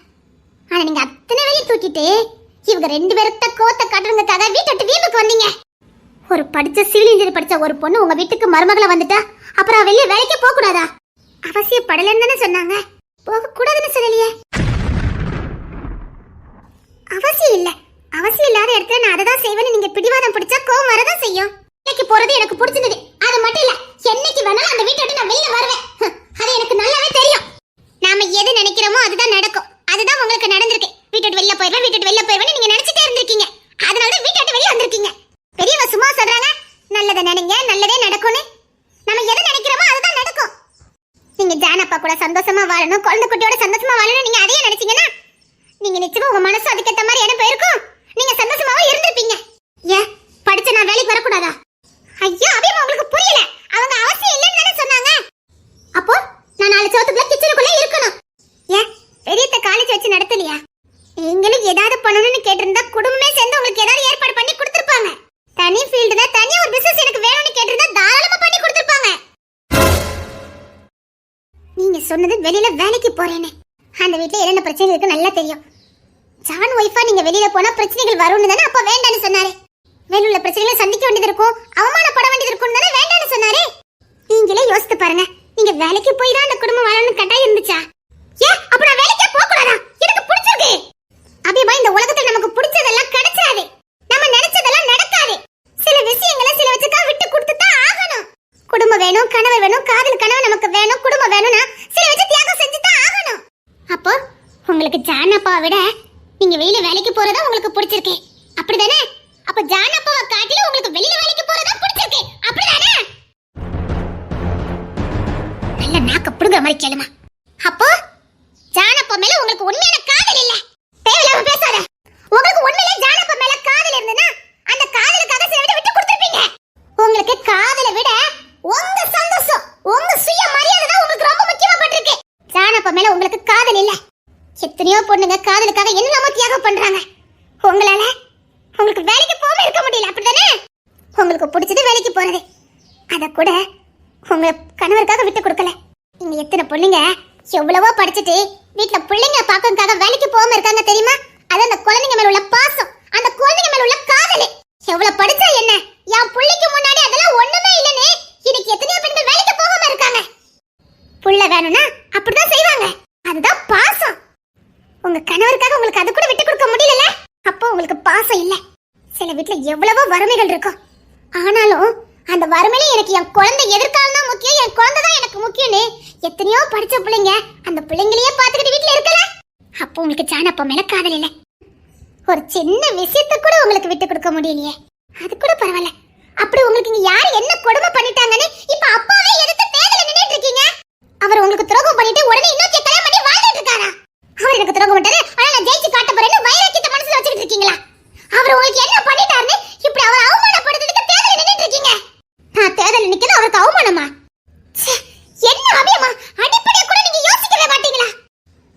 Speaker 2: ஆனா நீங்க அத்தனை பேரையும் தூக்கிட்டு இவங்க 2 பேர்கிட்ட கோபத்தை காட்டுறதுக்காக வீட்டை விட்டு வீட்டுக்கு வந்தீங்க. ஒரு படிச்ச சிவில் இன்ஜினியர் படிச்ச ஒரு பொண்ணு உங்க வீட்டுக்கு மருமகளா வந்துட்டா அப்புறம் வெளியே வேலைக்கே போக கூடாதா? அவசியப்படலன்னு தானே சொன்னாங்க, போக கூடாதுன்னு சொல்லலையே. அவசியம் இல்ல, அவசியம் இல்லாத இடத்துல நான் அதை தான் செய்வேன்னு நீங்க பிடிவாதம் பிடிச்சா கோவம் வரதான் செய்யும். இன்னைக்கு போறது எனக்கு பிடிச்சிருந்தது, அது மட்டும் இல்ல என்னைக்கு வேணாலும் அந்த வீட்டை விட்டு நான் வெளியில வருவேன். அது எனக்கு நல்லாவே தெரியும். நாம எது நினைக்கிறோமோ அதுதான் நடக்கும். அதுதான் உங்களுக்கு நடந்திருக்கு. வீட்டை விட்டு வெளியில போயிடுவேன், வீட்டை விட்டு வெளியில போயிடுவேன்னு நீங்க நினைச்சிட்டே இருந்திருக்கீங்க. அதனாலதான் வீட்டை விட்டு வெளியே வந்திருக்கீங்க. பெரியவ சும்மா சொல்றாங்க, நல்லதை நினைங்க நல்லதே நடக்கும்னு. நம்ம எது நினைக்கிறோமோ அதுதான் நடக்கும். நீங்க ஜானப்பா கூட சந்தோஷமா வாழணும், குழந்தை குட்டியோட சந்தோஷமா வாழணும் நீங்க அதையே நினைச்சீங்கன்னா நீங்க நிச்சயமா உங்க மனசு அதுக்கேற்ற மாதிரி என்ன போயிருக்கும். நீங்க சந்தோஷமாவே இருந்திருப்பீங்க. ஏன் படிச்ச நான் வேலைக்கு வரக்கூடாதா? ஐயோ அபியம்மா உங்களுக்கு புரியல. அவங்க அவசியம் இல்லைன்னு தானே சொன்னாங்க. அப்போ நான் 4 சோத்துக்குள்ள கிச்சனுக்குள்ள இருக்கணும். ஏன் பெரியத்த காலேஜ் வச்சு நடத்தலையா? நீங்களும் ஏதாவது பண்ணணும்னு கேட்டிருந்தா குடும்பமே சேர்ந்து உங்களுக்கு ஏதாவது ஏற்பாடு பண்ணி கொடுத்துருப்பாங்க. தனி ஃபீல்டு தான், தனியா ஒரு பிசினஸ் எனக்கு வேணும்னு கேட்டிருந்தா தாராளமா பண்ணி கொடுத்துருப்பாங்க. நீங்க சொன்னது வெளியில வேலைக்கு போறேன்னு. அந்த வீட்டுல என்னென்ன பிரச்சனை இருக்கு நல்லா தெரியும். ஜான் ஒய்ஃபா நீங்க வெளியில போனா பிரச்சனைகள் வரும்னு தானே அப்ப வேண்டான்னு சொன்னாரு. வெளியுள்ள பிரச்சனைகளை சந்திக்க வேண்டியது இருக்கும், அவமானப்பட வேண்டியது இருக்கும் தானே வேண்டான்னு சொன்னாரு. நீங்களே யோசித்து பாருங்க, நீங்க வேலைக்கு போய் தான் அந்த குடும்பம் வாழணும்னு கட்டாயம் இருந்துச்சா? ஏன் அப்ப நான் வேலைக்கே போக கூடாதா? எனக்கு பிடிச்சிருக்கு. அபிமா இந்த உலகத்துல நமக்கு பிடிச்சதெல்லாம் கிடைச்சாது, நம்ம நினைச்சதெல்லாம் நடக்காது. சில விஷயங்களை சில வச்சுக்கா விட்டு கொடுத்து தான் ஆகணும். குடும்பம் வேணும், கணவர் வேணும், காதல் கனவு நமக்கு வேணும், குடும்பம் வேணும்னா சில வச்சு தியாகம் செஞ்சு தான் ஆகணும். அப்போ உங்களுக்கு ஜானப்பா விட நீங்க வெளியில வேலைக்கு போறதா உங்களுக்கு பிடிச்சிருக்கு, அப்படிதானே? அப்ப ஜானப்பாவை காட்டில உங்களுக்கு வெளியில வேலைக்கு போறதா பிடிச்சிருக்கு, அப்படிதானே? நல்ல நாக்க புடுங்குற மாதிரி கேளுமா. அப்போ ஜானப்பா மேல உங்களுக்கு உண்மையான காதல் இல்ல. தேவையில்லாம பேசாத. உங்களுக்கு உண்மையிலே ஜானப்பா மேல காதல் இருந்தனா அந்த காதலுக்காக சில விட்டு கொடுத்துருப்பீங்க. உங்களுக்கு காதலை விட உங்க சந்தோஷம், உங்க சுய மரியாதை தான் உங்களுக்கு ரொம்ப முக்கியமா பட்டிருக்கு. ஜானப்பா மேல உங்களுக்கு காதல் இல்ல. எத்தனையோ பொண்ணுங்க காதலுக்காக என்னெல்லாமோ தியாகம் பண்றாங்க. உங்களால உங்களுக்கு வேலைக்கு போகாம இருக்க முடியல, அப்படிதானே? உங்களுக்கு பிடிச்சது வேலைக்கு போறது, அத கூட உங்க கணவருக்காக விட்டு கொடுக்கல. நீங்க எத்தனை பொண்ணுங்க எவ்வளவோ படிச்சுட்டு வீட்டுல பிள்ளைங்க பாக்கிறதுக்காக வேலைக்கு போகாம இருக்காங்க தெரியுமா? அது அந்த குழந்தைங்க மேல உள்ள பாசம், அந்த குழந்தைங்க மேல உள்ள காதல். எவ்வளவு படிச்சா என்ன, என் பிள்ளைக்கு முன்னாடி அதெல்லாம் ஒண்ணுமே இல்லன்னு இன்னைக்கு எத்தனையோ பெண்கள் வேலைக்கு போகாம இருக்காங்க. புள்ள வேணும்னா அப்படிதான் செய்வாங்க, அதுதான் பாசம். உங்க கணவருக்காக உங்களுக்கு அது கூட விட்டு கொடுக்க முடியல. அப்போ உங்களுக்கு பாசம் இல்ல. சில வீட்டுல எவ்வளவோ வறுமைகள் இருக்கும், ஆனாலும் அந்த வறுமையில எனக்கு என் குழந்தை எதிர்காலம் தான் முக்கியம், என் குழந்தை தான் எனக்கு முக்கியம்னு எத்தனையோ படிச்ச பிள்ளைங்க அந்த பிள்ளைங்களையே பார்த்துக்கிட்டு வீட்டுல இருக்கல. அப்போ உங்களுக்கு ஜானப்பா மேல காதல் இல்ல. ஒரு சின்ன விஷயத்த கூட உங்களுக்கு விட்டு கொடுக்க முடியலையே, அது கூட பரவாயில்ல. அப்படி உங்களுக்கு இங்க யாரு என்ன கொடுமை பண்ணிட்டாங்கன்னு இப்ப அப்பாவே எதிர்த்து தேர்தல நின்னுட்டு இருக்கீங்க. அவர் உங்களுக்கு துரோகம் பண்ணிட்டு உடனே இன்னொரு கல்யாணம் பண்ணி வாழ்ந்துட்டு இருக்காரா? அவர் எனக்கு துரோகம் பண்ணாரு, ஆனா நான் ஜெயிச்சு காட்ட போறேன்னு வைராக்கியத்தை மனசுல வச்சுக்கிட்டு இருக்கீங்களா? அவர் உங்களுக்கு என்ன பண்ணிட்டாருன்னு இப்படி அவர் அவமானப்படுத்துறதுக்கு தேர்தல நின்னுட்டு இருக்கீங்க. நான் தேர்தல நிக்கிறது அவருக்கு அவமானமா? என்ன அபியமா, அடிப்படையா கூட நீங்க யோசிக்கவே மாட்டீங்களா?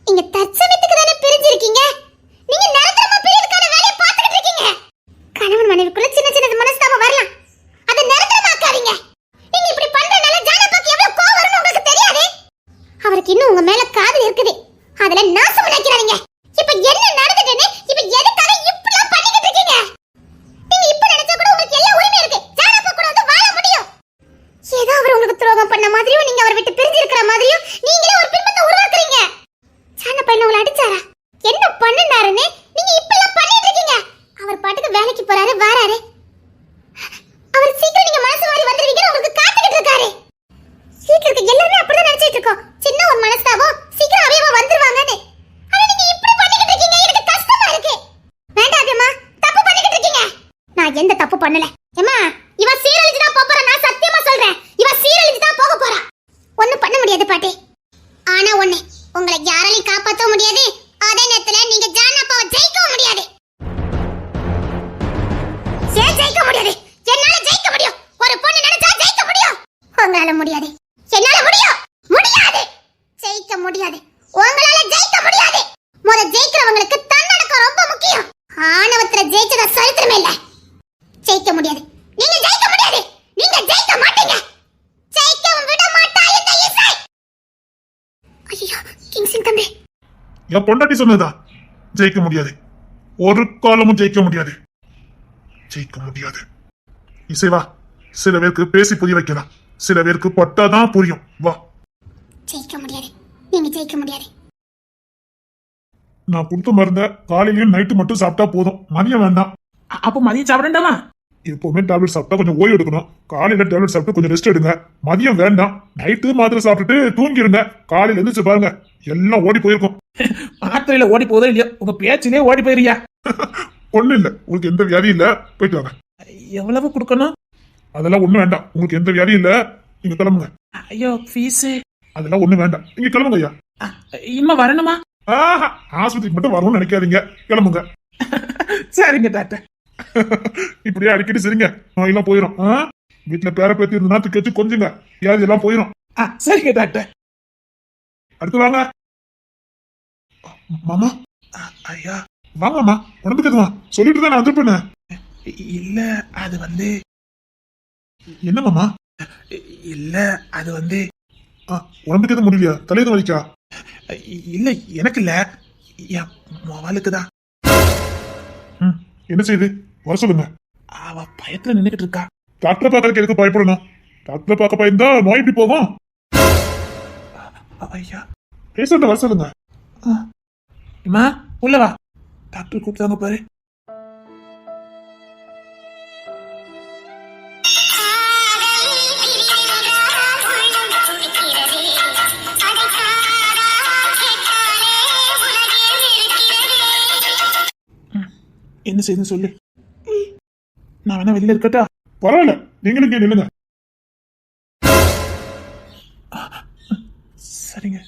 Speaker 2: நீங்க தற்சமயத்துக்கு தானே பிரிஞ்சிருக்கீங்க, நீங்க நிரந்தரமா பிரியறதுக்கான வேலையை பார்த்துக்கிட்டு இருக்கீங்க. கணவன் மனைவிக்குள்ள சின்ன சின்ன மனஸ்தாபம் வரலாம், அதை நிரந்தரமாக்காதீங்க. நீங்க இப்படி பண்றதுனால ஜானப்பாக்கு எவ்வளவு கோவம் வரும்னு உங்களுக்கு தெரியாது. அவருக்கு இன்னும் உங்க மேல காதல் இருக்குது, அதுல நாசம் நினைக்கிறாங்க. இப்ப என்ன நடந்துட்டுன்னு இப்ப எதுக்காக இப்படிலாம் பண்ணிக்கிட்டு இருக்கீங்க? நீங்க இப்ப நினைச்சா கூட உங்களுக்கு எல்லா உரிமை இருக்கு, ஜானப்பா கூட வந்து வாழ முடியும். ஏதோ அவர் உங்களுக்கு துரோகம் பண்ண மாதிரியும் நீங்க அவர் விட்டு பிரிஞ்சு இருக்கிற மாதிரியும் நீங்களே ஒரு பின்பத்தை உருவாக்குறீங்க. ஜானப்பா என்ன உங்களை அடிச்சாரா, என்ன பண்ணுனாருன்னு நீங்க இப்பெல்லாம் பண்ணிட்டு இருக்கீங்க. அவர் பாட்டுக்கு வேலைக்கு போறாரு வராரு, அவர் சீக்கிரம் நீங்க பண்ணல. ஏமா இவ சீரழிஞ்சு தான் போறா, நான் சத்தியமா சொல்றேன். இவ சீரழிஞ்சு தான் போக போறா. ஒண்ணும் பண்ண முடியாது பாட்டி. ஆனா ஒண்ணு, உங்களை யாராலையும் காப்பாற்ற முடியாது. அதே நேரத்துல நீங்க ஜானப்பாவை ஜெயிக்கவும் முடியாது. ஏன் ஜெயிக்க முடியாது? என்னால ஜெயிக்க முடியும். ஒரு பொண்ணு நினைச்சா ஜெயிக்க முடியும். உங்களால முடியாது. என்னால முடியும். முடியாது. ஜெயிக்க முடியாது. உங்களால ஜெயிக்க முடியாது. முத ஜெயிக்கிறவங்களுக்கு தன்னடக்கம் ரொம்ப முக்கியம். ஆணவத்துல ஜெயிச்சத சரித்திரமே இல்ல. ஜெயிக்க முடியாது. நீங்க ஜெயிக்க முடியாது. நீங்க ஜெயிக்க மாட்டீங்க. ஜெயிக்கவும் விட மாட்டா இந்த இசை. ஐயோ கிங்ஸ்லின் தம்பி,
Speaker 1: என் பொண்டாட்டி சொன்னதா ஜெயிக்க முடியாது. ஒரு காலமும் ஜெயிக்க முடியாது. ஜெயிக்க முடியாது. இசைவா, சில பேருக்கு பேசி புரிய வைக்கலாம், சில பேருக்கு பட்டாதான் புரியும். வா.
Speaker 2: ஜெயிக்க முடியாது. நீங்க ஜெயிக்க முடியாது.
Speaker 1: நான் கொடுத்த மருந்த காலையிலயும் நைட்டு மட்டும் சாப்பிட்டா போதும், மதியம் வேண்டாம்.
Speaker 3: அப்ப மதியம் சாப்பிடண்டாமா?
Speaker 1: எப்பவுமே டேப்லெட் சாப்பிட்டா கொஞ்சம் ஓய்வு எடுக்கணும். காலையில டேப்லெட் சாப்பிட்டு கொஞ்சம் ரெஸ்ட் எடுங்க. மதியம் வேண்டாம். நைட்டு மாத்திரை சாப்பிட்டுட்டு தூங்கிருங்க. காலையில எழுந்துச்சு பாருங்க, எல்லாம் ஓடி போயிருக்கும்.
Speaker 3: மாத்திரையில ஓடி போதோ இல்லையோ, உங்க பேச்சிலே ஓடி போயிருயா.
Speaker 1: ஒண்ணு இல்ல, உங்களுக்கு எந்த வியாதி இல்ல, போயிட்டு வாங்க.
Speaker 3: எவ்வளவு கொடுக்கணும்?
Speaker 1: அதெல்லாம் ஒண்ணு வேண்டாம். உங்களுக்கு எந்த வியாதி இல்ல, நீங்க கிளம்புங்க.
Speaker 3: ஐயோ ஃபீஸ்
Speaker 1: அதெல்லாம் ஒண்ணு வேண்டாம், நீங்க கிளம்புங்க ஐயா.
Speaker 3: இன்னும் வரணுமா?
Speaker 1: ஆஸ்பத்திரிக்கு மட்டும் வரணும்னு நினைக்காதீங்க, கிளம்புங்க.
Speaker 3: சரிங்க டாக்டர்.
Speaker 1: இப்படியே அடிக்கடி சரிங்க, நோயெல்லாம் போயிடும். வீட்டுல பேர பேத்தி இருந்தா தூக்கி வச்சு கொஞ்சுங்க, வியாதி எல்லாம் போயிடும்.
Speaker 3: சரிங்க டாக்டர்.
Speaker 1: அடுத்து வாங்க மாமா.
Speaker 3: ஐயா
Speaker 1: வாங்கம்மா, உடம்புக்கு எதுவா? சொல்லிட்டு தான் நான் வந்துருப்பேன்.
Speaker 3: இல்ல அது வந்து
Speaker 1: என்ன மாமா?
Speaker 3: இல்ல அது வந்து
Speaker 1: உடம்புக்கு எதுவும் முடியலையா? தலையெதுவும் வலிக்கா?
Speaker 3: இல்ல எனக்கு இல்ல, என் மொபைலுக்கு தான்.
Speaker 1: என்ன செய்யுது? வர சொல்லுங்க.
Speaker 3: அவ பயத்துல நின்னுகிட்டு இருக்கா.
Speaker 1: டாக்டரை பார்க்கறதுக்கு எதுக்கு பயப்படணும்? டாக்டரை பார்க்க பயந்தா நோய் எப்படி போகும்?
Speaker 3: ஐயா
Speaker 1: பேஷண்ட வர சொல்லுங்க.
Speaker 3: இம்மா உள்ள வா, டாக்டர் கூப்பிட்டாங்க பாரு. என்ன செய்யுதுன்னு சொல்லு. நான் வேணா வெளியில இருக்கட்டா?
Speaker 1: பரவாயில்ல, நீங்களும் இங்கே நில்லுங்க.
Speaker 3: சரிங்க.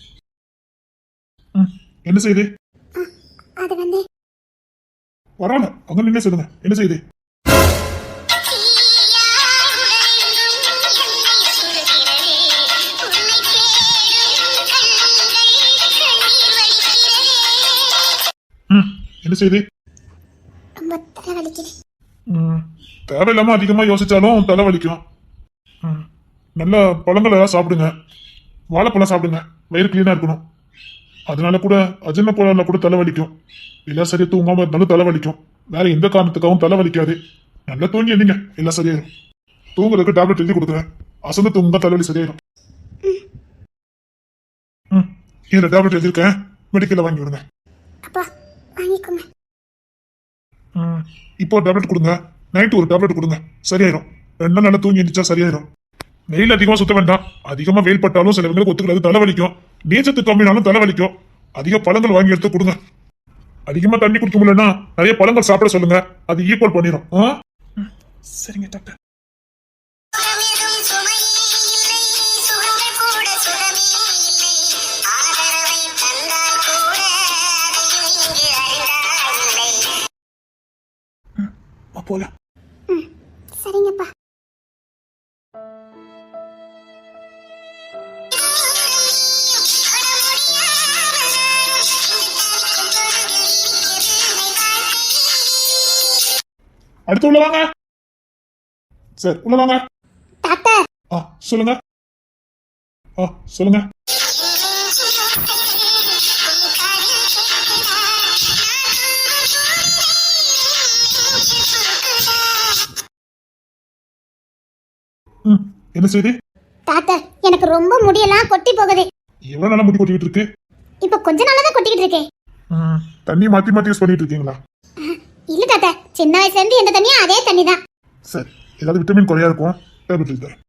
Speaker 1: என்ன செய்யுது?
Speaker 2: அது வந்து
Speaker 1: பரவாயில்ல, அங்க நின்று சொல்லுங்க. என்ன செய்யுது? என்ன செய்யுது?
Speaker 2: ரொம்ப தலைவலிக்குது.
Speaker 1: தேவையில்லாம அதிகமா யோசிச்சாலும் தலைவலிக்கும். நல்ல பழங்கள் எல்லாம் சாப்பிடுங்க. வாழைப்பழம் சாப்பிடுங்க, வயிறு கிளீனா இருக்கணும். அதனால கூட அஜீரண கோளாறுல கூட தலைவலிக்கும். எல்லாம் சரியா தூங்காம இருந்தாலும் தலைவலிக்கும். வேற எந்த காரணத்துக்காகவும் தலைவலிக்காது. நல்லா தூங்கி எழுதிங்க, எல்லாம் சரியாயிரும். தூங்குறதுக்கு டேப்லெட் எழுதி கொடுக்குறேன். அசந்து தூங்க தலைவலி சரியாயிரும். இதுல டேப்லெட் எழுதிருக்கேன், மெடிக்கல்ல வாங்கி விடுங்க.
Speaker 2: அப்பா வாங்கிக்கோங்க.
Speaker 1: இப்போ டேப்லெட் கொடுங்க, நைட்டு ஒரு டேப்லெட் கொடுங்க, சரியாயிரும். 2 நாள் நல்லா தூங்கி எழுந்திரிச்சா சரியாயிரும். வெயில் அதிகமா சுத்த வேண்டாம். அதிகமா வெயில் பட்டாலும் சிலவங்களுக்கு ஒத்துக்கிறது, தலைவலிக்கும். நீச்சத்து கம்மினாலும் தலைவலிக்கும். அதிக பழங்கள் வாங்கி எடுத்து கொடுங்க. அதிகமா தண்ணி குடிக்க முடியலன்னா நிறைய பழங்கள் சாப்பிட சொல்லுங்க, அது ஈக்குவல் பண்ணிடும்.
Speaker 3: சரிங்க டாக்டர். போலாம்.
Speaker 2: சரிங்கப்பா.
Speaker 1: அடுத்து உள்ள வாங்க. சார் உள்ள வாங்க.
Speaker 2: டாக்டர்
Speaker 1: சொல்லுங்க. சொல்லுங்க. என்ன செய்யுது?
Speaker 2: டாக்டர் எனக்கு ரொம்ப முடியலாம் கொட்டி போகுது.
Speaker 1: எவ்வளவு நாளா முடி கொட்டிக்கிட்டு இருக்கு?
Speaker 2: இப்ப கொஞ்ச நாளா தான் கொட்டிக்கிட்டு இருக்கே.
Speaker 1: தண்ணி மாத்தி மாத்தி யூஸ் பண்ணிட்டு இருக்கீங்களா?
Speaker 2: இல்ல டாக்டர், சின்ன வயசுல இருந்து எந்த தண்ணியும் அதே தண்ணி தான்.
Speaker 1: சரி, ஏதாவது விட்டமின் குறையா இருக்கும், டேப்லெட் எழுதி தரேன்.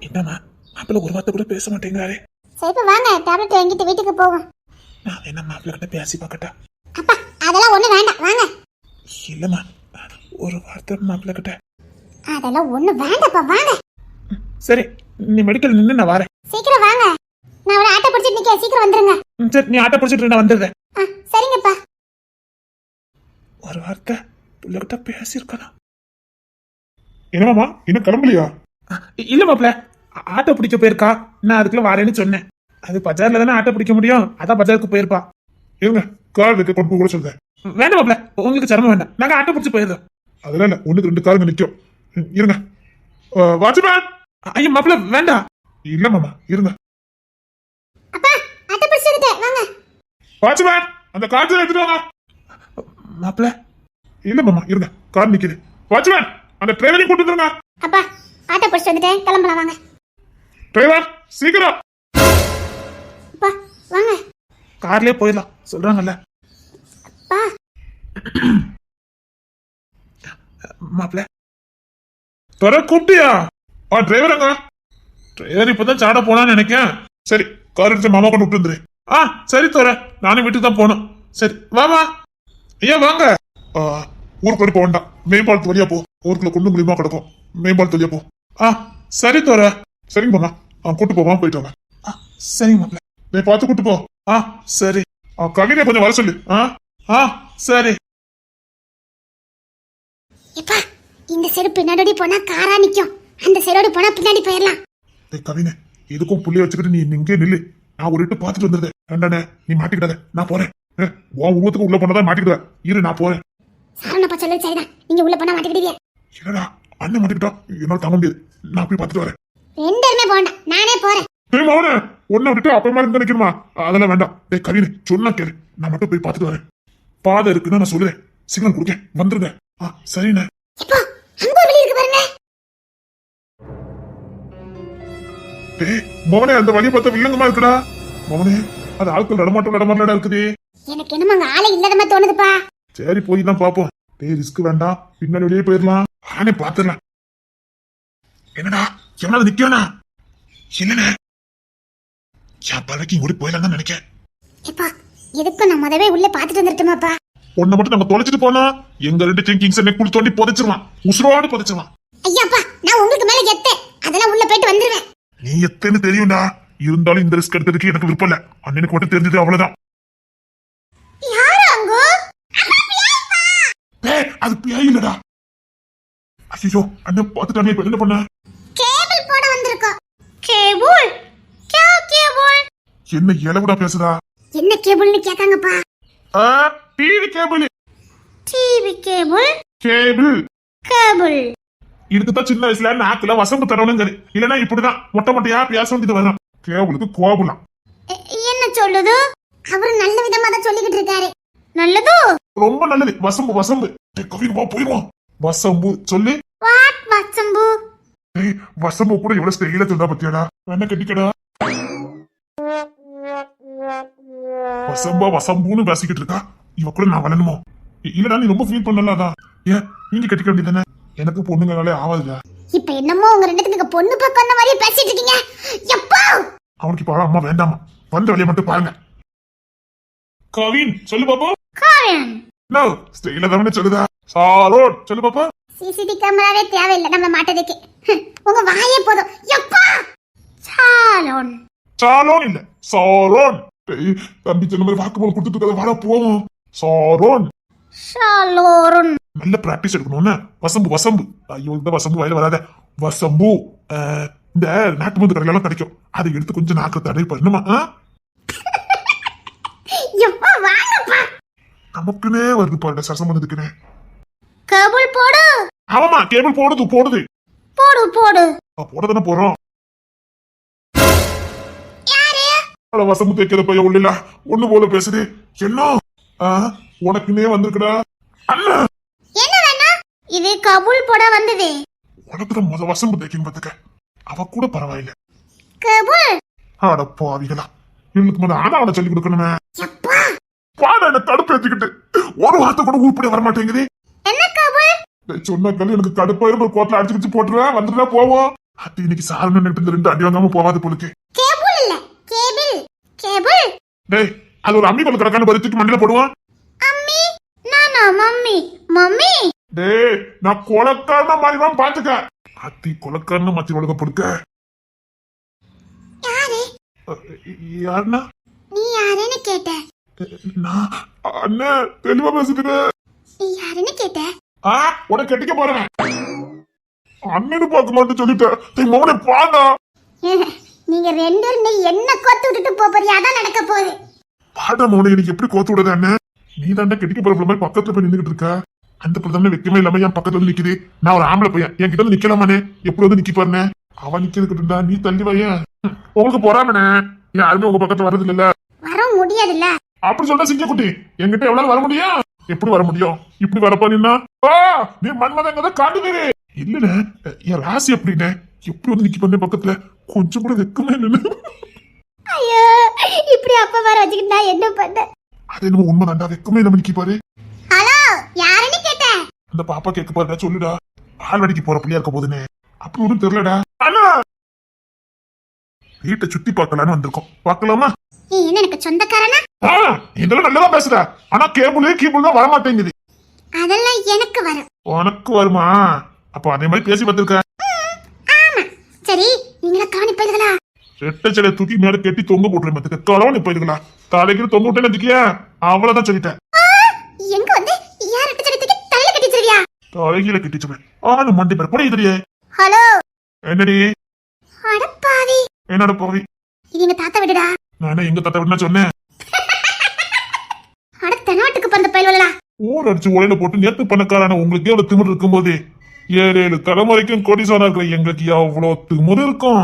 Speaker 3: என்னம்மா மாப்பிள்ள ஒரு வார்த்தை கூட பேச மாட்டேங்கிறாரு.
Speaker 2: சரி இப்ப வாங்க, டேப்லெட் வாங்கிட்டு வீட்டுக்கு போவோம்.
Speaker 3: நான் என்ன மாப்பிள்ள கிட்ட பேசி பார்க்கட்டா?
Speaker 2: அப்பா அதெல்லாம் ஒண்ணு வேண்டாம், வாங்க.
Speaker 3: இல்லம்மா ஒரு வார்த்தை மாப்பிள்ள கிட்ட.
Speaker 2: அதெல்லாம் ஒண்ணு வேண்டாப்பா, வாங்க.
Speaker 3: சரி, நீ மெடிக்கல் நின்று நான் வரேன்.
Speaker 2: சீக்கிரம் வாங்க, நான் அவளை ஆட்டோ பிடிச்சிட்டு நிக்க, சீக்கிரம் வந்துருங்க.
Speaker 3: சரி, நீ ஆட்டோ பிடிச்சிட்டு நான் வந்துடுறேன்.
Speaker 2: சரிங்கப்பா.
Speaker 3: ஒரு வார்த்தை பிள்ளைகிட்ட பேசியிருக்கலாம்.
Speaker 1: என்னமாமா இன்னும் கிளம்பலையா?
Speaker 3: இல்ல மாப்பிள்ள, ஆட்டோ பிடிக்க போயிருக்கா. நான் அதுக்குள்ள வரேன்னு சொன்னேன். அது பஜார்ல தானே ஆட்டோ பிடிக்க முடியும், அதான் பஜாருக்கு போயிருப்பா.
Speaker 1: இருங்க, கார் இருக்க கொண்டு போக கூட சொல்றேன்.
Speaker 3: வேண்டாம் மாப்பிள்ள, உங்களுக்கு சிரமம் வேண்டாம், நாங்க ஆட்டோ பிடிச்சி போயிருந்தோம்.
Speaker 1: அதெல்லாம் இல்ல, 1-2 காருங்க நிக்கும். இருங்க. வாட்ச்மேன்.
Speaker 3: ஐயோ மாப்பிள்ள வேண்டாம்.
Speaker 1: இல்ல மாமா, இருங்க.
Speaker 2: அப்பா, ஆட்டோ பிடிச்சிட்டு வாங்க.
Speaker 1: வாட்ச்மேன், அந்த கார் எடுத்துட்டு வாங்க.
Speaker 3: மாப்பிள்ள
Speaker 1: இல்ல மாமா, இருங்க, கார் நிக்குது. வாட்ச்மேன், அந்த டிரைவரையும் கூட்டு வந்துருங்க.
Speaker 2: அப்பா, ஆட்டோ பிடிச்சிட்டு வந்துட்டேன், கிளம்பலாம் வாங்க.
Speaker 1: டிரைவர் சீக்கிரம்.
Speaker 2: அப்பா வாங்க.
Speaker 3: கார்லயே போயிடலாம் சொல்றாங்கல்ல.
Speaker 2: அப்பா
Speaker 3: மாப்பிள்ள
Speaker 1: துறை கூப்பிட்டியா? டிரைவருங்க. டிரைவர் இப்பதான் சாட போனான்னு நினைக்கேன். சரி, கார் எடுத்து மாமா கொண்டு விட்டு வந்துரு. சரி துறை, நானும் வீட்டுக்கு தான் போகணும். சரி வாமா. ஐயா வாங்க. ஊருக்குள்ள போக வேண்டாம், மேம்பாலத்து வழியா போ. ஊருக்குள்ள கொண்டு முடியுமா கிடக்கும், மேம்பாலத்து வழியா போ. சரி துறை. சரிங்க மாமா, கூட்டு போவாம போயிட்டு வாங்க.
Speaker 3: சரிங்க மாப்பிள்ள.
Speaker 1: நீ பார்த்து கூட்டு போ.
Speaker 3: சரி.
Speaker 1: கவிதை கொஞ்சம் வர சொல்லு.
Speaker 3: சரி.
Speaker 2: எப்பா, இந்த சைடு பின்னாடி போனா காரா நிக்கும், அந்த சைடு போனா பின்னாடி போயிடலாம்.
Speaker 1: கவினை, எதுக்கும் புள்ளைய வச்சுக்கிட்டு நீ இங்கே நில்லு. நான் ஒரு இட்டு பாத்துட்டு வந்துருந்தேன். வேண்டானே, நீ மாட்டிக்கிடாத, நான் போறேன். உன் உருவத்துக்கு உள்ள போனதான் மாட்டிக்கிடுவேன். இரு, நான் போறேன்.
Speaker 2: சரவணப்பா சொல்லுது சரிதான், நீங்க உள்ள போனா மாட்டிக்கிட்டீங்க.
Speaker 1: இல்லடா, அண்ணன் மாட்டிக்கிட்டா என்னால தாங்க முடியாது. நான் போய் பாத்துட்டு வரேன்.
Speaker 2: 2 பேருமே போண்டா, நானே போறேன்.
Speaker 1: மவனே, ஒன்ன விட்டு அப்பமா இருந்து நிக்கணுமா? அதெல்லாம் வேண்டாம். கவினை சொன்னா கேளு, நான் மட்டும் போய் பாத்துட்டு வரேன். பாதை இருக்குன்னு நான் சொல்லுறேன், சிக்னல் கொடுக்கேன், வந்துருங்க. சரிண்ணே.
Speaker 2: எப்பா, அங்க ஒரு வழி இருக்கு பாருங்க.
Speaker 1: மவனே, அந்த வழியை பார்த்தா வில்லங்கமா இருக்குடா. மவனே, அது ஆட்கள் நடமாட்டம் இருக்குது.
Speaker 2: எனக்கு என்னமோ அங்க ஆளே இல்லாத மாதிரி தோணுதுப்பா.
Speaker 1: சரி, போய் தான் பாப்போம். ரிஸ்க் வேண்டாம், பின்னாடி வெளியே போயிடலாம். ஆனே பாத்துடலாம். என்னடா, எவனாவது நிக்கானா? இல்லனே, என் பழக்கி ஓடி போயிடலாம் தான் நினைக்கேன்.
Speaker 2: எப்பா, எதுக்கும் நான் முதவே உள்ள பாத்துட்டு வந்துட்டுமாப்பா.
Speaker 1: ஒன்ன மட்டும் நம்ம தொலைச்சிட்டு போனா எங்க 2 திங்கிங்ஸ் நெக்குள் தோண்டி புதைச்சிருவான், உசுரோடு புதைச்சிருவான்.
Speaker 2: ஐயாப்பா, நான் உங்களுக்கு மேல எத்தே, அதெல்லாம் உள்ள போயிட்டு வந்துருவேன்.
Speaker 1: நீ எத்தேன்னு தெரியும்டா, இருந்தாலும் இந்த ரிஸ்க் எடுத்ததுக்கு எனக்கு விருப்பம் இல்ல. அண்ணனுக்கு மட்டும் தெரிஞ்சது அவ்வளவுதான்.
Speaker 2: யாரு அங்க?
Speaker 1: அது பேய் இல்லடா. ஐயோ, அண்ணன் பாத்துட்டானே, இப்ப என்ன பண்ண?
Speaker 2: கேபிள் போட வந்திருக்கோம். கேபிள்? क्या கேபிள்?
Speaker 1: என்ன இலவுடா பேசுதா?
Speaker 2: என்ன கேபிள்னு கேட்டாங்கப்பா.
Speaker 1: TV cable.
Speaker 2: TV cable?
Speaker 1: Cable
Speaker 2: cable.
Speaker 1: இதுக்குதான் சின்ன வயசுல நாக்குல வசம்பு தரணுங்க. இல்லன்னா இப்படிதான் மொட்டை மொட்டையா பேச வேண்டியது வரும். கேபிளுக்கு கோபுலாம்.
Speaker 2: என்ன சொல்லுது? அவரு நல்ல விதமா தான் சொல்லிக்கிட்டு இருக்காரு. நல்லது,
Speaker 1: ரொம்ப நல்லது. வசம்பு வசம்பு. கவின் வா, போயிடுவோம். வசம்பு சொல்லு.
Speaker 2: வாட் வசம்பு?
Speaker 1: வசம்பு கூட எவ்வளவு ஸ்டைல சொல்றா பத்தியாடா. என்ன கட்டிக்கடா. வசம்பா வசம்புன்னு பேசிக்கிட்டு இருக்கா. இவ கூட நான் வரணுமோ? இல்லடா, நீ ரொம்ப ஃபீல் பண்ணல. அதான் ஏன் நீங்க கட்டிக்க வேண்டியதானே? எனக்கு பொண்ணுங்கனாலே ஆவாதுடா.
Speaker 2: இப்ப என்னமோ உங்க 2 பேத்துக்கு பொண்ணு பக்கம் அந்த மாதிரி பேசிட்டு இருக்கீங்க. எப்பா,
Speaker 1: அவனுக்கு இப்ப அம்மா வேண்டாமா, வந்த வழியை மட்டும் பாருங்க. கவின் சொல்லு பாப்பா.
Speaker 2: காரன்
Speaker 1: நோ ஸ்டைல தான் சொல்லுதா. சாரோன் சொல்லு பாப்பா.
Speaker 2: சிசிடி கேமராவே தேவையில்லை நம்ம மாட்டதுக்கு. உங்க வாயே போதும். எப்பா, சாலோன்.
Speaker 1: சாலோன் இல்ல, சாரோன். தம்பி சொன்ன மாதிரி வாக்கு போல கொடுத்துட்டு வாடா போவோம். சாரோன்.
Speaker 2: சாலோரன்.
Speaker 1: நல்ல பிராக்டிஸ் எடுக்கணும்னு. வசம்பு வசம்பு. ஐயோ, இந்த வசம்பு வயல வராத. வசம்பு இந்த நாட்டு மருந்து கடையில கிடைக்கும், அதை எடுத்து கொஞ்சம் நாக்கு தடை பண்ணுமா.
Speaker 2: எப்பா வாங்கப்பா.
Speaker 1: நமக்குனே வருது பாருங்க சசம் வந்ததுக்குனே.
Speaker 2: கேபிள் போடு.
Speaker 1: ஆமாமா, கேபிள் போடுது போடுது.
Speaker 2: போடு போடு.
Speaker 1: போடதானே போறோம்.
Speaker 2: யாரு?
Speaker 1: வசம்பு தேய்க்கிற பையன் உள்ளில ஒண்ணு போல பேசுது. என்ன உனக்குனே வந்திருக்குடா. அண்ணா
Speaker 2: என்ன வேணும்? இது கபூல் போட வந்தது.
Speaker 1: உனக்குதான் முத வசம்பு தேய்க்கும் பாத்துக்க. அவ கூட பரவாயில்ல.
Speaker 2: கபூல்.
Speaker 1: அட பாவிகளா, இவனுக்கு முத ஆனா அவனை சொல்லி கொடுக்கணுமே.
Speaker 2: எப்பா,
Speaker 1: பாட என்ன கடுப்பு ஏத்திக்கிட்டு ஒரு வார்த்தை கூட உருப்படியா வர மாட்டேங்குது.
Speaker 2: என்ன கபூல்?
Speaker 1: சொன்ன கல்லு எனக்கு கடுப்பாயிரும். ஒரு கோட்ல அடிச்சு வச்சு போட்டுருவேன், வந்துட்டா போவோம். அது இன்னைக்கு சாரணம் இந்த 2 அடி வாங்காம போவாது பொழுது.
Speaker 2: கேபிள் இல்ல, கேபிள். கேபிள்.
Speaker 1: டேய், அது ஒரு அம்மி கொள்ள கிடக்கான பறிச்சுட்டு மண்ணில போடுவான்.
Speaker 2: அம்மி? நானா மம்மி? மம்மி
Speaker 1: டேய் நான் கொலக்காரன மாதிரி பாத்துக்க. அத்தி கொலக்காரன மாத்தி ஒழுங்க கொடுக்க.
Speaker 2: யாரு
Speaker 1: யாருன்னா?
Speaker 2: நீ யாருன்னு கேட்ட?
Speaker 1: நான் அண்ணன் தெளிவா பேசுறேன்.
Speaker 2: நீ யாருன்னு கேட்ட?
Speaker 1: உன கெட்டிக்க போறேன். அண்ணனு பார்க்க மாட்டேன்னு சொல்லிட்டேன். டேய் மௌனே பாடா.
Speaker 2: நீங்க ரெண்டு பேரும் நீ என்ன கோத்து விட்டுட்டு போறியா? அதான் நடக்க போகுது.
Speaker 1: பாடா மௌனே, எனக்கு எப்படி கோத்து விடுறது அண்ணன்? நீ தாண்டா கெட்டிக்க போற மாதிரி பக்கத்துல போய் நின்றுட்டு இருக்க. அந்த பிள்ளை வெக்கமே இல்லாம என் பக்கத்துல வந்து நிக்குது. நான் ஒரு ஆம்பளை பையன், என் கிட்ட வந்து நிக்கலாமானே? எப்படி வந்து நிக்கி பாருனே? அவன் நிக்கிறதுக்கிட்டா நீ தள்ளி வையன். உங்களுக்கு போறாமனே, யாருமே உங்க பக்கத்துல வர்றது இல்ல.
Speaker 2: வர முடியாதுல்ல.
Speaker 1: அப்படி சொல்ற சிங்கக்குட்டி, என்கிட்ட எவ்வளவு வர முடியும்? எப்படி வர முடியும்? இப்படி வரப்பா நின்னா நீ மன்மதங்க காட்டுவீரு. இல்லண்ணே, என் ராசி எப்படின்னு எப்படி வந்து நிக்கி பண்ண பக்கத்துல? கொஞ்சம் கூட வெக்கமே இல்ல.
Speaker 2: ஐயோ, இப்படி அப்ப வர வச்சுக்கிட்டு நான் என்ன பண்ண?
Speaker 1: அது என்னமோ உண்மைதான்டா, வெக்கமே இல்லாம நிக்கி பாரு.
Speaker 2: ஹலோ, யாருன்னு கேட்ட?
Speaker 1: அந்த பாப்பா கேட்க பாருடா, சொல்லுடா. பால்வாடிக்கு போற பிள்ளையா இருக்க போதுன்னு அப்படி ஒன்றும் தெரியலடா. அண்ணா வீட்டை சுத்தி பார்க்கலான்னு வந்திருக்கோம், பார்க்கலாமா?
Speaker 2: நீ என்ன எனக்கு சொந்தக்காரனா?
Speaker 1: இதெல்லாம் நல்லதா பேசுற, ஆனா கேபிள் தான் வரமாட்டேங்குது.
Speaker 2: அதெல்லாம் எனக்கு வரும்.
Speaker 1: உனக்கு வருமா? அப்ப அதே மாதிரி பேசி பார்த்திருக்க.
Speaker 2: ஆமா. சரி, நீங்களா கவனி போயிடுங்களா?
Speaker 1: ரெட்டை சிலை தூக்கி மேல கட்டி தொங்க போட்டுறேன் பார்த்துக்க. கலவனி போயிருங்களா? தலைக்கு தொங்க விட்டேன்னு வச்சுக்கியா, அவ்வளவுதான் சொல்லிட்டேன்.
Speaker 2: எங்க வந்து யார் ரெட்டை சடை தூக்கி தலையில கட்டிச்சிருவியா?
Speaker 1: தலைகீழ கட்டிச்சுவேன். ஆனு மண்டி பேர் கூட இதுலயே.
Speaker 2: ஹலோ.
Speaker 1: என்னடி?
Speaker 2: அடப்பாவி.
Speaker 1: என்னோட போவி?
Speaker 2: இது எங்க தாத்தா விடுடா.
Speaker 1: நானே எங்க தட்ட விட்டுனா சொன்னேன்.
Speaker 2: அடுத்த நாட்டுக்கு பிறந்த பயல்வலா.
Speaker 1: ஊர் அடிச்சு உலையில போட்டு நேத்து பணக்காரான உங்களுக்கே அவ்வளவு திமிர் இருக்கும் போது 7 தலைமுறைக்கும் கோடீஸ்வரனா இருக்கிற எங்களுக்கு எவ்வளவு திமிர் இருக்கும்.